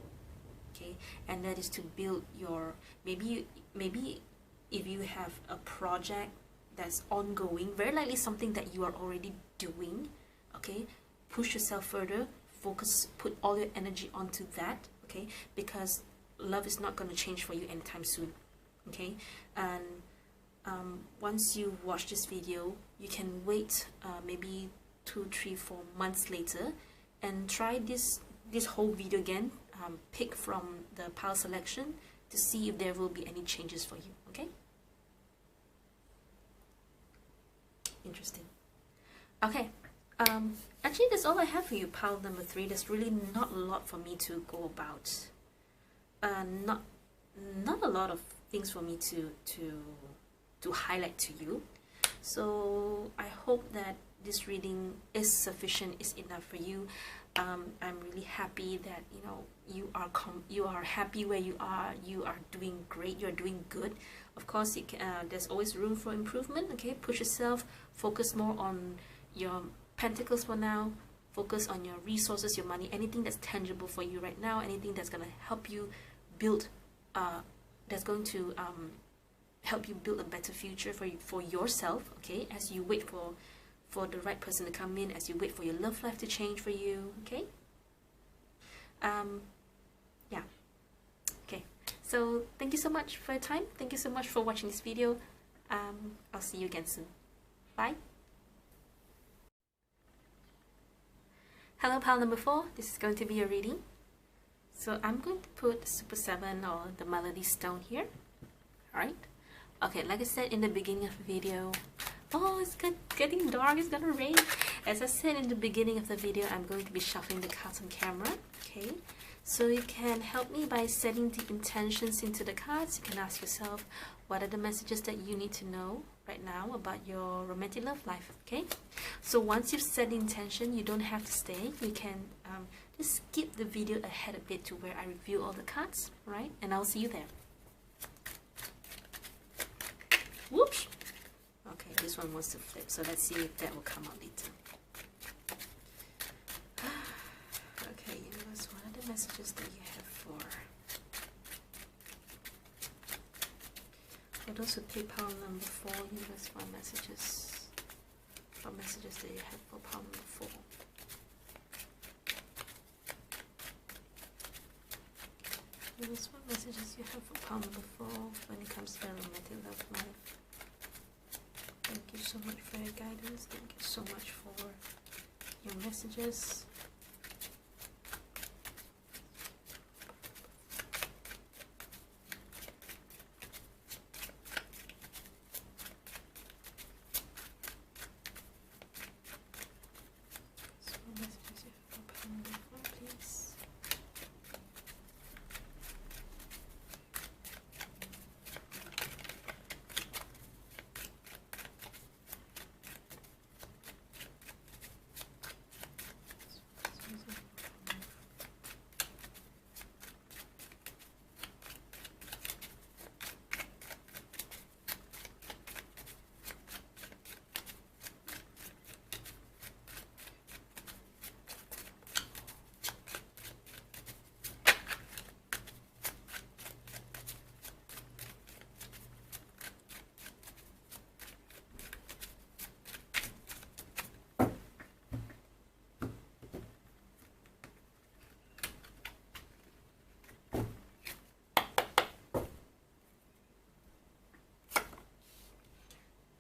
okay? And that is to build your, maybe if you have a project that's ongoing, very likely something that you are already doing, okay? Push yourself further, focus, put all your energy onto that, okay? Because love is not going to change for you anytime soon, okay? And once you watch this video, you can wait maybe 2, 3, 4 months later and try this whole video again, pick from the pile selection to see if there will be any changes for you, okay? Interesting. Okay. Actually, that's all I have for you, pile number 3. There's really not a lot for me to go about. Not a lot of things for me to highlight to you. So I hope that this reading is sufficient, is enough for you. I'm really happy that you are happy where you are. You are doing great. You are doing good. Of course, there's always room for improvement. Okay, push yourself. Focus more on your pentacles for now. Focus on your resources, your money, anything that's tangible for you right now, anything that's going to help you build that's going to help you build a better future for yourself, okay, as you wait for the right person to come in, as you wait for your love life to change for you, okay. Yeah, okay, so thank you so much for your time. Thank you so much for watching this video. I'll see you again soon. Bye. Hello, pile number 4. This is going to be a reading. So I'm going to put Super 7 or the Melody Stone here. Alright. Okay, like I said in the beginning of the video, oh, it's getting dark, it's gonna rain. As I said in the beginning of the video, I'm going to be shuffling the cards on camera. Okay. So you can help me by setting the intentions into the cards. You can ask yourself, what are the messages that you need to know right now about your romantic love life, okay? So once you've set the intention, you don't have to stay. You can just skip the video ahead a bit to where I review all the cards, right? And I'll see you there. Whoops! Okay, this one wants to flip, so let's see if that will come out later. Okay, universe, what are the messages that you have for those who take pile number 4, universe, what messages that you have for pile number 4? Universe, what messages you have for pile number 4 when it comes to their romantic love life? Thank you so much for your guidance. Thank you so much for your messages.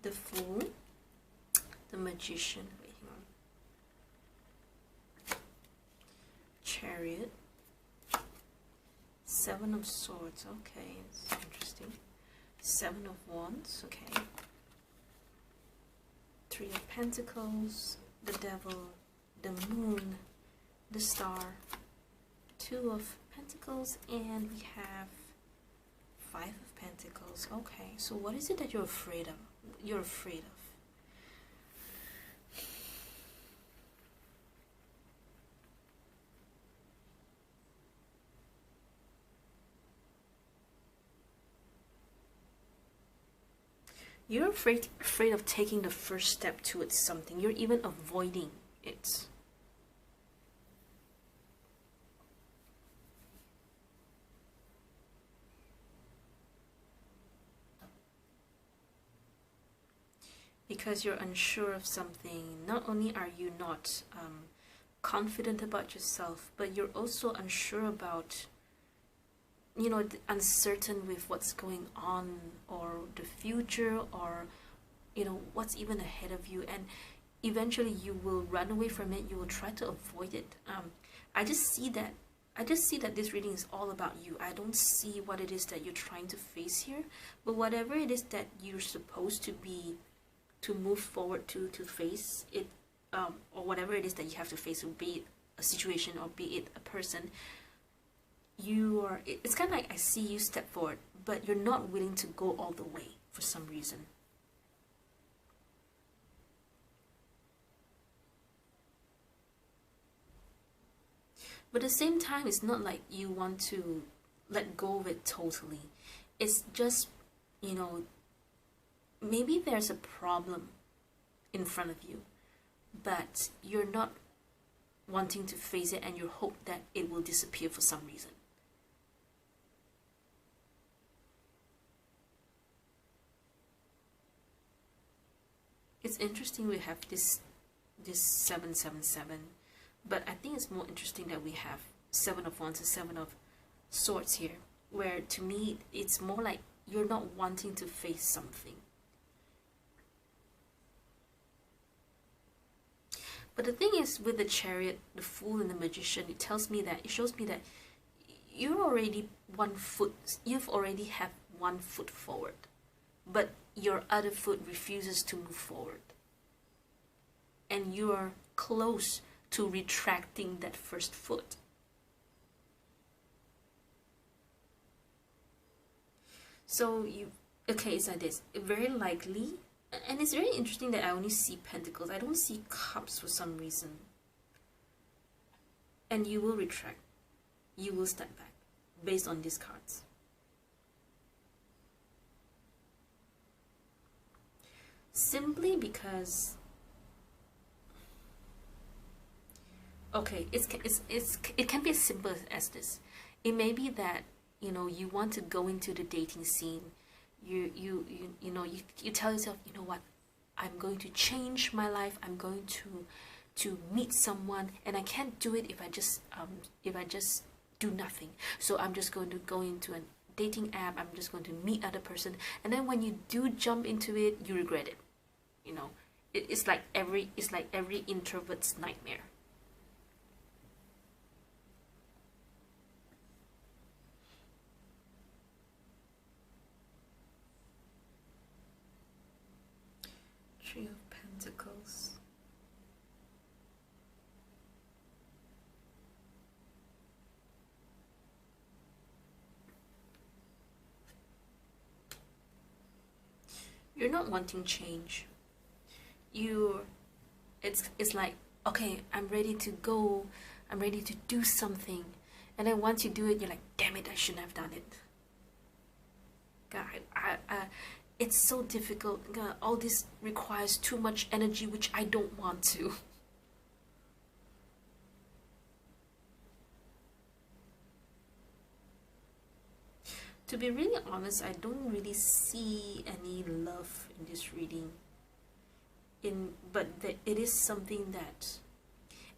the Fool, the Magician, wait, hang on, Chariot, Seven of Swords, okay, it's interesting, Seven of Wands, okay, Three of Pentacles, the Devil, the Moon, the Star, Two of Pentacles, and we have Five of Pentacles. Okay, so what is it that you're afraid of? You're afraid of. You're afraid of taking the first step towards something. You're even avoiding it. Because you're unsure of something. Not only are you not confident about yourself, but you're also unsure about, you know, uncertain with what's going on, or the future, or, you know, what's even ahead of you, and eventually you will run away from it. You will try to avoid it. I just see that this reading is all about you. I don't see what it is that you're trying to face here, but whatever it is that you're supposed to move forward to face it, or whatever it is that you have to face, be it a situation or be it a person, it's kind of like I see you step forward, but you're not willing to go all the way for some reason. But at the same time, it's not like you want to let go of it totally. It's just, you know, maybe there's a problem in front of you, but you're not wanting to face it, and you hope that it will disappear for some reason. It's interesting we have this 777, but I think it's more interesting that we have Seven of Wands and Seven of Swords here, where to me it's more like you're not wanting to face something. But the thing is, with the Chariot, the Fool, and the Magician, it shows me that you've already have one foot forward, but your other foot refuses to move forward, and you are close to retracting that first foot. So it's like this, very likely. And it's very interesting that I only see Pentacles. I don't see Cups for some reason. And you will retract. You will step back based on these cards. Simply because, okay, it can be as simple as this. It may be that, you know, you want to go into the dating scene. You tell yourself, you know what, I'm going to change my life. I'm going to meet someone, and I can't do it if I just do nothing. So I'm just going to go into a dating app. I'm just going to meet other person, and then when you do jump into it, you regret it. You know, it's like every introvert's nightmare. Three of Pentacles. You're not wanting change. It's like, okay, I'm ready to go. I'm ready to do something. And then once you do it, you're like, damn it, I shouldn't have done it. God, it's so difficult. God, all this requires too much energy, which I don't want to. To be really honest, I don't really see any love in this reading. But it is something that,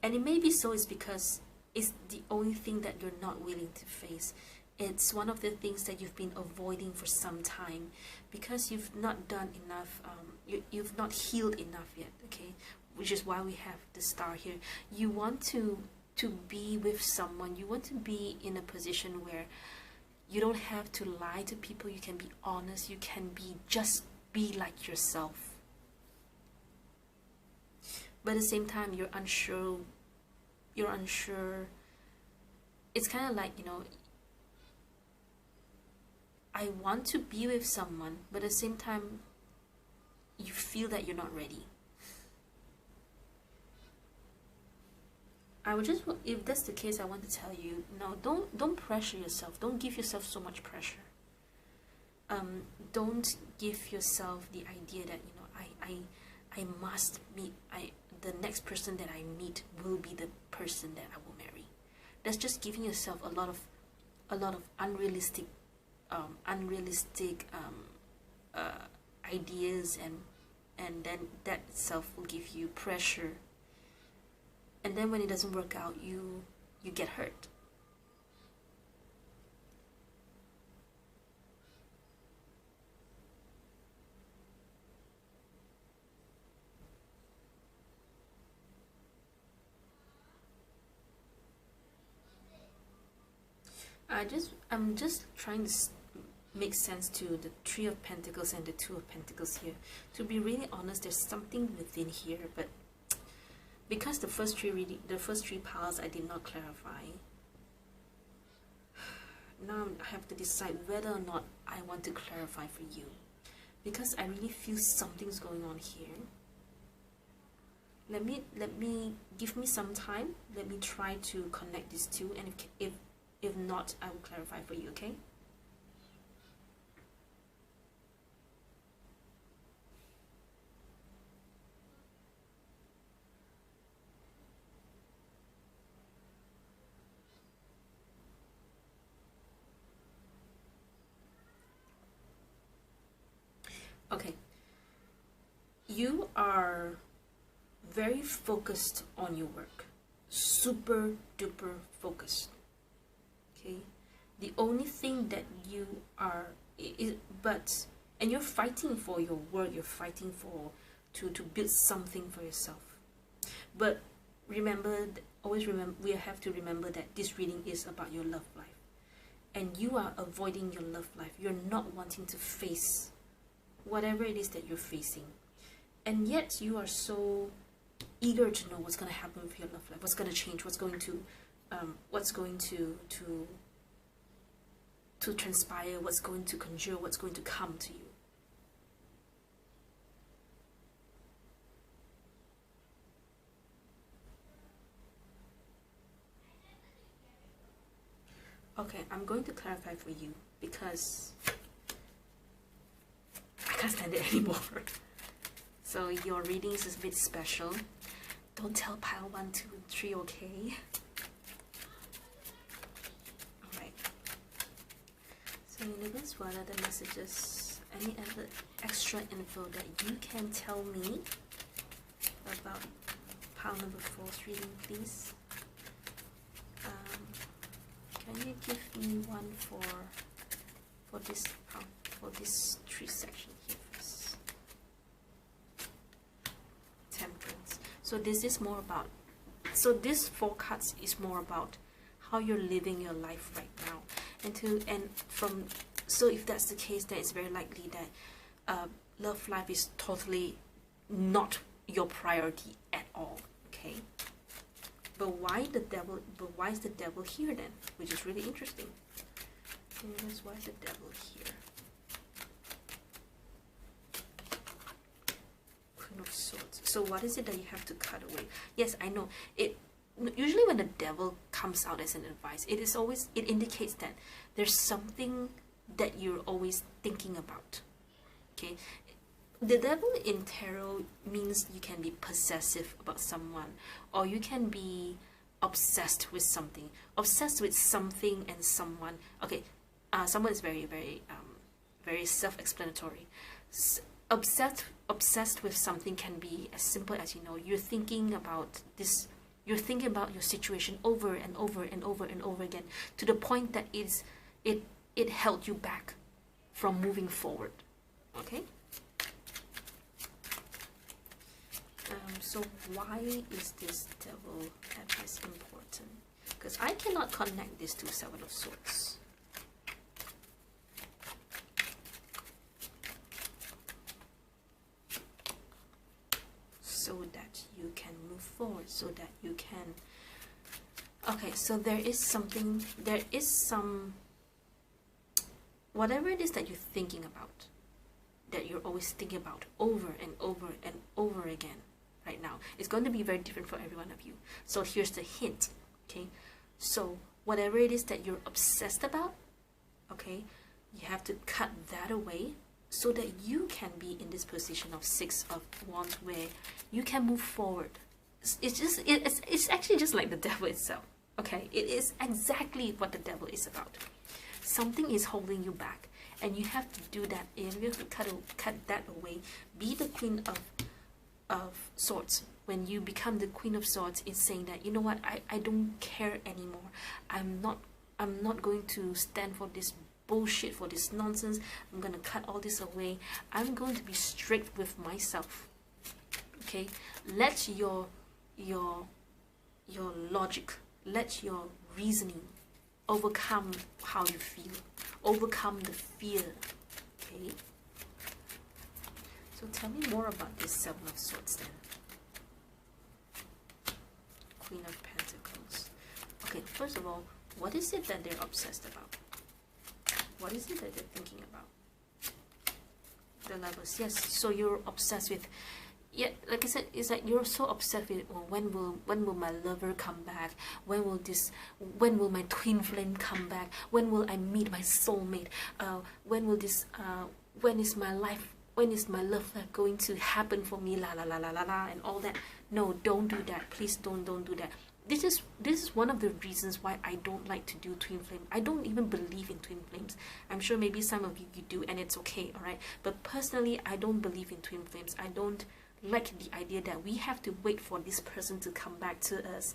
and it may be so, is because it's the only thing that you're not willing to face. It's one of the things that you've been avoiding for some time, because you've not done enough you've not healed enough yet, okay? Which is why we have the star here. You want to be with someone, you want to be in a position where you don't have to lie to people, you can be honest, you can just be like yourself. But at the same time, you're unsure. It's kind of like, you know, I want to be with someone, but at the same time, you feel that you're not ready. I would just, if that's the case, I want to tell you, no, don't pressure yourself. Don't give yourself so much pressure. Don't give yourself the idea that, you know, I must meet, the next person that I meet will be the person that I will marry. That's just giving yourself a lot of unrealistic ideas, and then that itself will give you pressure. And then when it doesn't work out, you get hurt. I'm just trying to make sense to the Three of Pentacles and the Two of Pentacles here. To be really honest, there's something within here, but because the first three piles I did not clarify, now I have to decide whether or not I want to clarify for you, because I really feel something's going on here. Let me give me some time. Let me try to connect these two, and if not, I will clarify for you, okay? Okay. You are very focused on your work. Super duper focused. Okay, the only thing that you are and you're fighting for your work, you're fighting for to build something for yourself. But remember, always remember, we have to remember that this reading is about your love life, and you are avoiding your love life. You're not wanting to face whatever it is that you're facing, and yet you are so eager to know what's going to happen with your love life, what's going to change, what's going to transpire, what's going to conjure, what's going to come to you. Okay, I'm going to clarify for you because I can't stand it anymore. So your readings is a bit special. Don't tell pile 1, 2, and 3, okay? So universe, what are the messages? Any other extra info that you can tell me about pile number 4's reading, please? Can you give me one for this 3 section here first? Temperance. So this is more about, so this 4 cards is more about how you're living your life right now. So if that's the case, then it's very likely that love life is totally not your priority at all. Okay, but why the devil? But why is the devil here then? Which is really interesting. Why is the devil here? Queen of Swords. So what is it that you have to cut away? Yes, I know it. Usually when the devil comes out as an advice, it indicates that there's something that you're always thinking about. Okay, the devil in tarot means you can be possessive about someone, or you can be obsessed with something and someone. Okay, someone is very self-explanatory. Obsessed with something can be as simple as, you know, you're thinking about this. You're thinking about your situation over and over and over and over again, to the point that it held you back from moving forward. Okay? So why is this devil address important? Because I cannot connect this to Seven of Swords. So that you can move forward, so that you can... Okay, so there is something, there is some... Whatever it is that you're thinking about, that you're always thinking about over and over and over again right now, it's going to be very different for every one of you. So here's the hint, okay? So whatever it is that you're obsessed about, okay, you have to cut that away so that you can be in this position of Six of Wands where you can move forward. It's actually just like the devil itself, okay? It is exactly what the devil is about. Something is holding you back, and you have to do that. You have to cut that away. Be the Queen of Swords. When you become the Queen of Swords, it's saying that, you know what, I don't care anymore. I'm not going to stand for this bullshit, for this nonsense. I'm gonna cut all this away. I'm going to be strict with myself. Okay, let your logic, let your reasoning overcome how you feel, overcome the fear. Okay, so tell me more about this Seven of Swords then. Queen of Pentacles. Okay, first of all, what is it that they're obsessed about? What is it that they're thinking about? The Lovers. Yes, so you're obsessed with... Yeah, like I said, it's like you're so obsessed with, well, when will my lover come back? When will my twin flame come back? When will I meet my soulmate? When is my love life going to happen for me? La la la la la la and all that. No, don't do that. Please don't do that. This is one of the reasons why I don't like to do twin flame. I don't even believe in twin flames. I'm sure maybe some of you do, and it's okay, all right? But personally, I don't believe in twin flames. I don't like the idea that we have to wait for this person to come back to us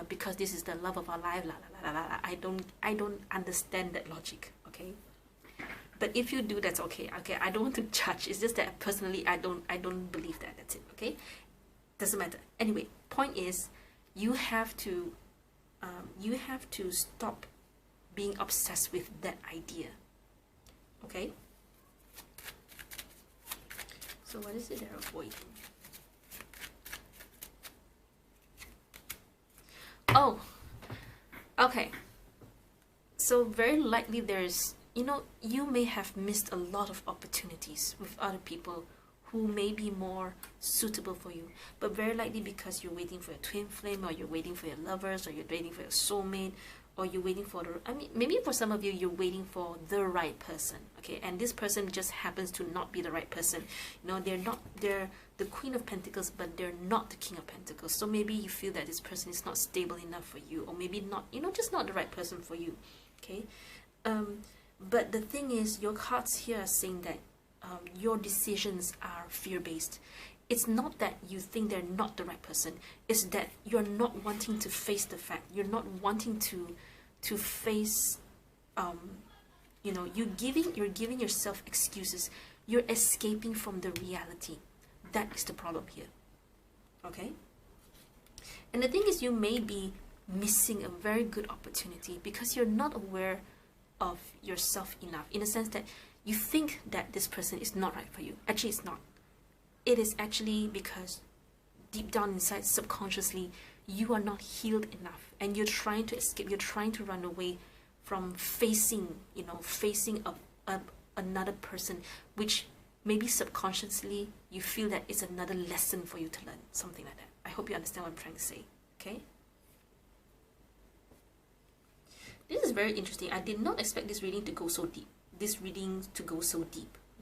because this is the love of our life. La, la, la, la, la. I don't understand that logic, okay? But if you do, that's okay. Okay, I don't want to judge. It's just that personally, I don't believe that. That's it. Okay, doesn't matter. Anyway, point is, you have to stop being obsessed with that idea. Okay. So what is it they're avoiding? Oh, okay. So very likely there's, you know, you may have missed a lot of opportunities with other people who may be more suitable for you, but very likely because you're waiting for a twin flame, or you're waiting for your lovers, or you're waiting for your soulmate, or you're waiting for the, I mean, maybe for some of you, you're waiting for the right person, okay? And this person just happens to not be the right person. You know, they're the Queen of Pentacles, but they're not the King of Pentacles. So maybe you feel that this person is not stable enough for you, or maybe not, you know, just not the right person for you, okay? But the thing is, your cards here are saying that your decisions are fear-based. It's not that you think they're not the right person. It's that you're not wanting to face the fact. You're not wanting to face, you know, you're giving yourself excuses. You're escaping from the reality. That is the problem here. Okay? And the thing is, you may be missing a very good opportunity because you're not aware of yourself enough, in the sense that you think that this person is not right for you. Actually, it's not. It is actually because deep down inside, subconsciously, you are not healed enough, and you're trying to escape. You're trying to run away from facing, you know, facing another person, which maybe subconsciously you feel that it's another lesson for you to learn, something like that. I hope you understand what I'm trying to say. Okay. This is very interesting. I did not expect this reading to go so deep.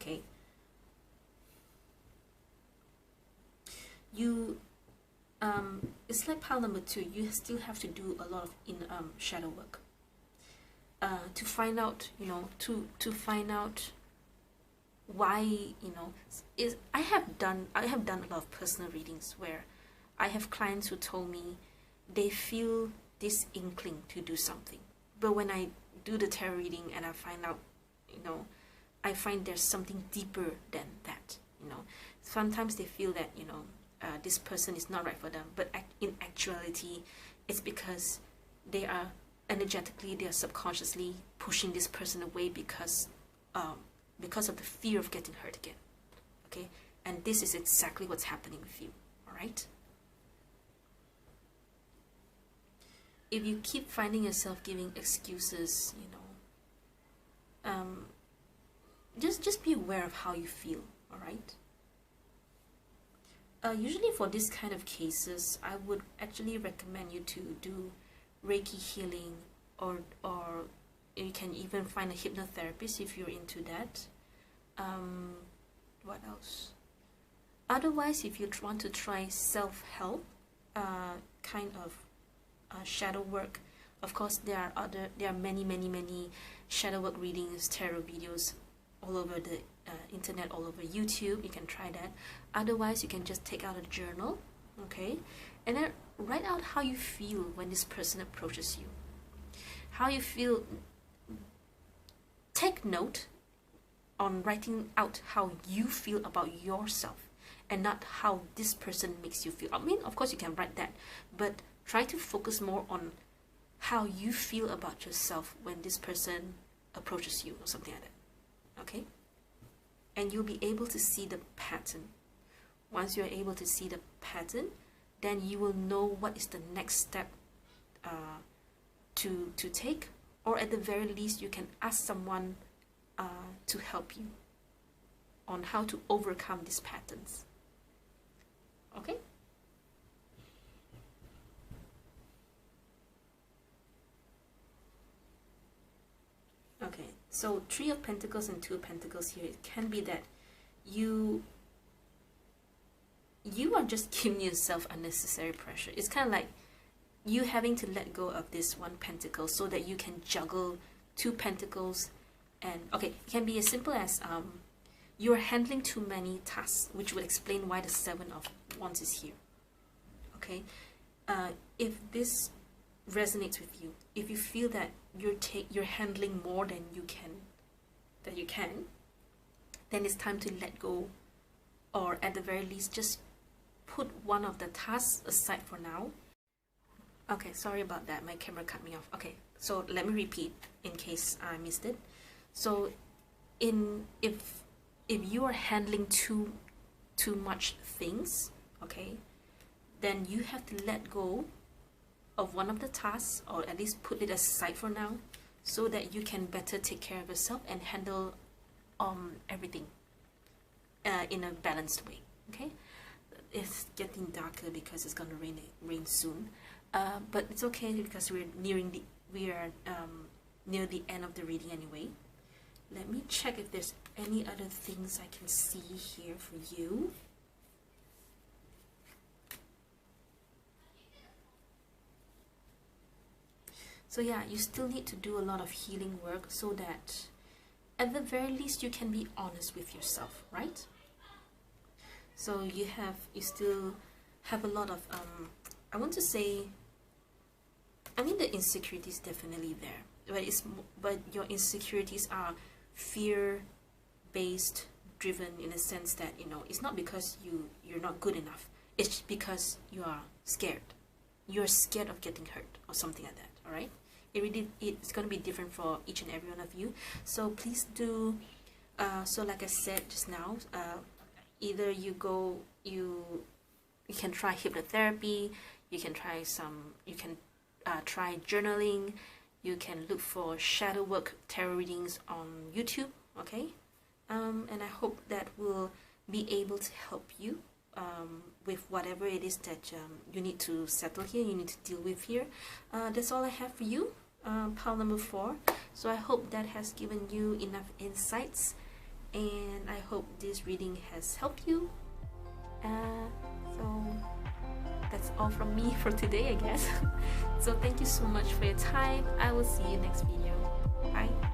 Okay. You, it's like pile number 2. You still have to do a lot of shadow work. To find out, you know, to find out why, you know, I have done a lot of personal readings where I have clients who told me they feel this inkling to do something. But when I do the tarot reading and I find out, you know, I find there's something deeper than that, you know. Sometimes they feel that, you know, this person is not right for them, but in actuality it's because they are energetically, they are subconsciously pushing this person away because of the fear of getting hurt again. Okay, and this is exactly what's happening with you. All right, if you keep finding yourself giving excuses, you know, just be aware of how you feel. All right. Usually for this kind of cases, I would actually recommend you to do Reiki healing, or you can even find a hypnotherapist if you're into that. What else? Otherwise, if you want to try self-help kind of shadow work, of course there are many shadow work readings, tarot videos all over the internet, all over YouTube. You can try that. Otherwise, you can just take out a journal, okay, and then write out how you feel when this person approaches you. How you feel. Take note on writing out how you feel about yourself and not how this person makes you feel. I mean, of course you can write that, but try to focus more on how you feel about yourself when this person approaches you or something like that. Okay? And you'll be able to see the pattern. Once you're able to see the pattern, then you will know what is the next step to take, or at the very least you can ask someone to help you on how to overcome these patterns. Okay? Okay, so 3 of Pentacles and 2 of Pentacles here. It can be that you are just giving yourself unnecessary pressure. It's kind of like you having to let go of this 1 Pentacle so that you can juggle 2 Pentacles. And okay, it can be as simple as you're handling too many tasks, which would explain why the 7 of Wands is here. Okay, if this resonates with you, if you feel that you're handling more than you can, then it's time to let go, or at the very least just put one of the tasks aside for now. Okay, sorry about that, my camera cut me off. Okay, so let me repeat in case I missed it. So if you are handling too much things, okay, then you have to let go of one of the tasks, or at least put it aside for now, so that you can better take care of yourself and handle everything in a balanced way. Okay, it's getting darker because it's gonna rain soon, but it's okay because we are near the end of the reading anyway. Let me check if there's any other things I can see here for you. So yeah, you still need to do a lot of healing work so that at the very least you can be honest with yourself, right? So you still have a lot of I want to say, I mean, the insecurity is definitely there, but your insecurities are fear-based, driven, in a sense that, you know, it's not because you're not good enough. It's because you are scared. You're scared of getting hurt or something like that. All right. It's going to be different for each and every one of you. So please do. So like I said just now, either you can try hypnotherapy. You can try try journaling. You can look for shadow work tarot readings on YouTube, okay? And I hope that will be able to help you with whatever it is that you need to settle here, you need to deal with here. That's all I have for you, pile number 4. So I hope that has given you enough insights, and I hope this reading has helped you. So that's all from me for today, I guess. So thank you so much for your time. I will see you next video. Bye.